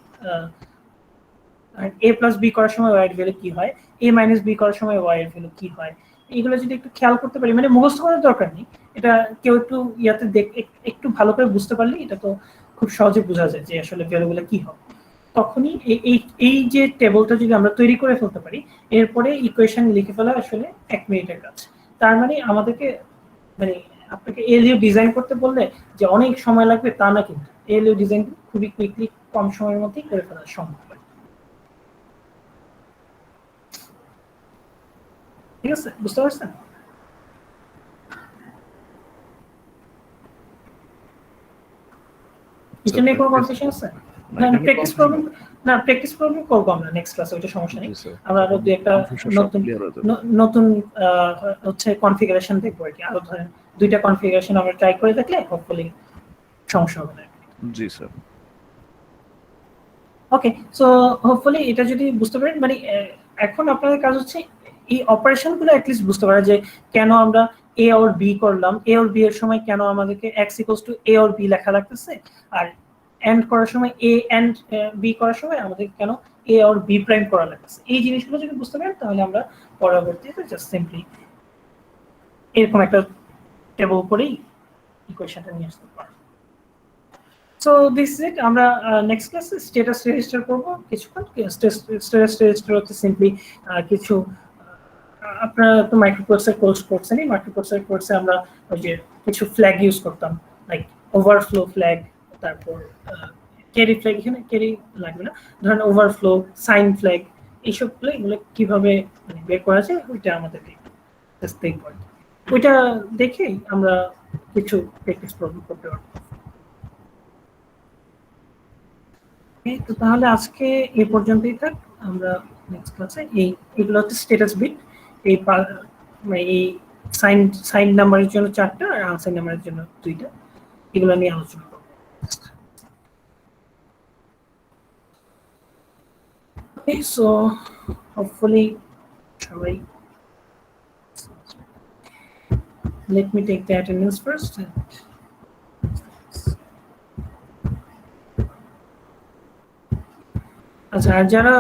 a প্লাস বি করার সময় y এর ভ্যালু কি হয়, a মাইনাস বি করার সময় y এর ভ্যালু কি হয়, এগুলো যদি একটু খেয়াল করতে পারি, মানে মুখস্থ করার দরকার নেই, এটা কেউ একটু ইয়াতে একটু ভালো করে বুঝতে পারলে এটা তো খুব সহজে বোঝা যায় যে আসলে ভ্যালুগুলো কি হবে। তখনই এই যে টেবলটা যদি আমরা তৈরি করে ফেলতে পারি, এরপরে ইকুয়েশন লিখে ফেলা আসলে 1 মিনিটের কাজ। তার মানে আমাদেরকে মানে আপনাকে এলইউ ডিজাইন করতে বললে যে অনেক সময় লাগবে তা না, কিন্তু এলইউ ডিজাইন খুবই কুইকলি কম সময়ের মধ্যেই করে ফেলা সম্ভব। ঠিক আছে, বুঝতে পারছেন? এটা নিয়ে কোনো কনফিউশন আছে? প্র্যাকটিস প্রবলেম না, প্র্যাকটিস প্রবলেম করবো আমরা নেক্সট ক্লাসে, ওইটা সমস্যা নেই। আমরা আরো দুই একটা নতুন হচ্ছে কনফিগারেশন দেখবো আর কি, আরো ধরেন দুইটা কনফিগারেশন আমরা ট্রাই করে দেখলে হোপফুলি সমস্যা হবে না। জি স্যার। ওকে, সো হোপফুলি এটা যদি বুঝতে পারেন, মানে এখন আপনাদের কাজ হচ্ছে এই অপারেশনগুলো অ্যাটলিস্ট বুঝতে পারা, যে কেন আমরা এ অর বি করলাম, এ অর বি এর সময় কেন আমাদেরকে X equals to A or B লেখা লাগতেছে, আর এন্ড করার সময় এ এন্ড বি করার সময় আমাদের কেন এ অর বি প্রাইম করা লাগতেছে। এই জিনিসগুলো যদি বুঝতে পারেন তাহলে আমরা পরবর্তীতে জাস্ট সিম্পলি এরকম একটা টেবল করেই ইকুয়েশনটা নিয়ে আসতে পারবো। So this is it. আমরা নেক্সট ক্লাসে স্ট্যাটাস রেজিস্টার করব কিছুক্ষণ। স্ট্যাটাস রেজিস্টার হচ্ছে সিম্পলি কিছু আপনারা তো মাইক্রোপ্রসেসর কোর্স করছেন, এই মাইক্রোপ্রসেসর কোর্সে আমরা ওই যে কিছু ফ্ল্যাগ ইউজ করতাম, লাইক ওভারফ্লো ফ্ল্যাগ, তারপর ক্যারি ফ্ল্যাগ, এখানে ক্যারি লাগবে না, ধরেন ওভারফ্লো, সাইন ফ্ল্যাগ, এইসবগুলো এগুলো কিভাবে মানে বের করা যায় ওইটা আমাদেরকে দেখতে পারি। ওইটা দেখেই আমরা কিছু প্র্যাকটিস প্রবলেম করতে পারবো। তো তাহলে আজকে এই পর্যন্তই থাক। আমরা নেক্সট ক্লাসে এগুলো হচ্ছে স্ট্যাটাস বিট, এই মানে এই সাইন সাইন নাম্বারের জন্য 4টা আর আনসাইন নাম্বারের জন্য 2টা, এগুলো নিয়ে আলোচনা করব। ওকে, সো হোপফুলি সবাই, let me take the attendance first. আচ্ছা, আর যারা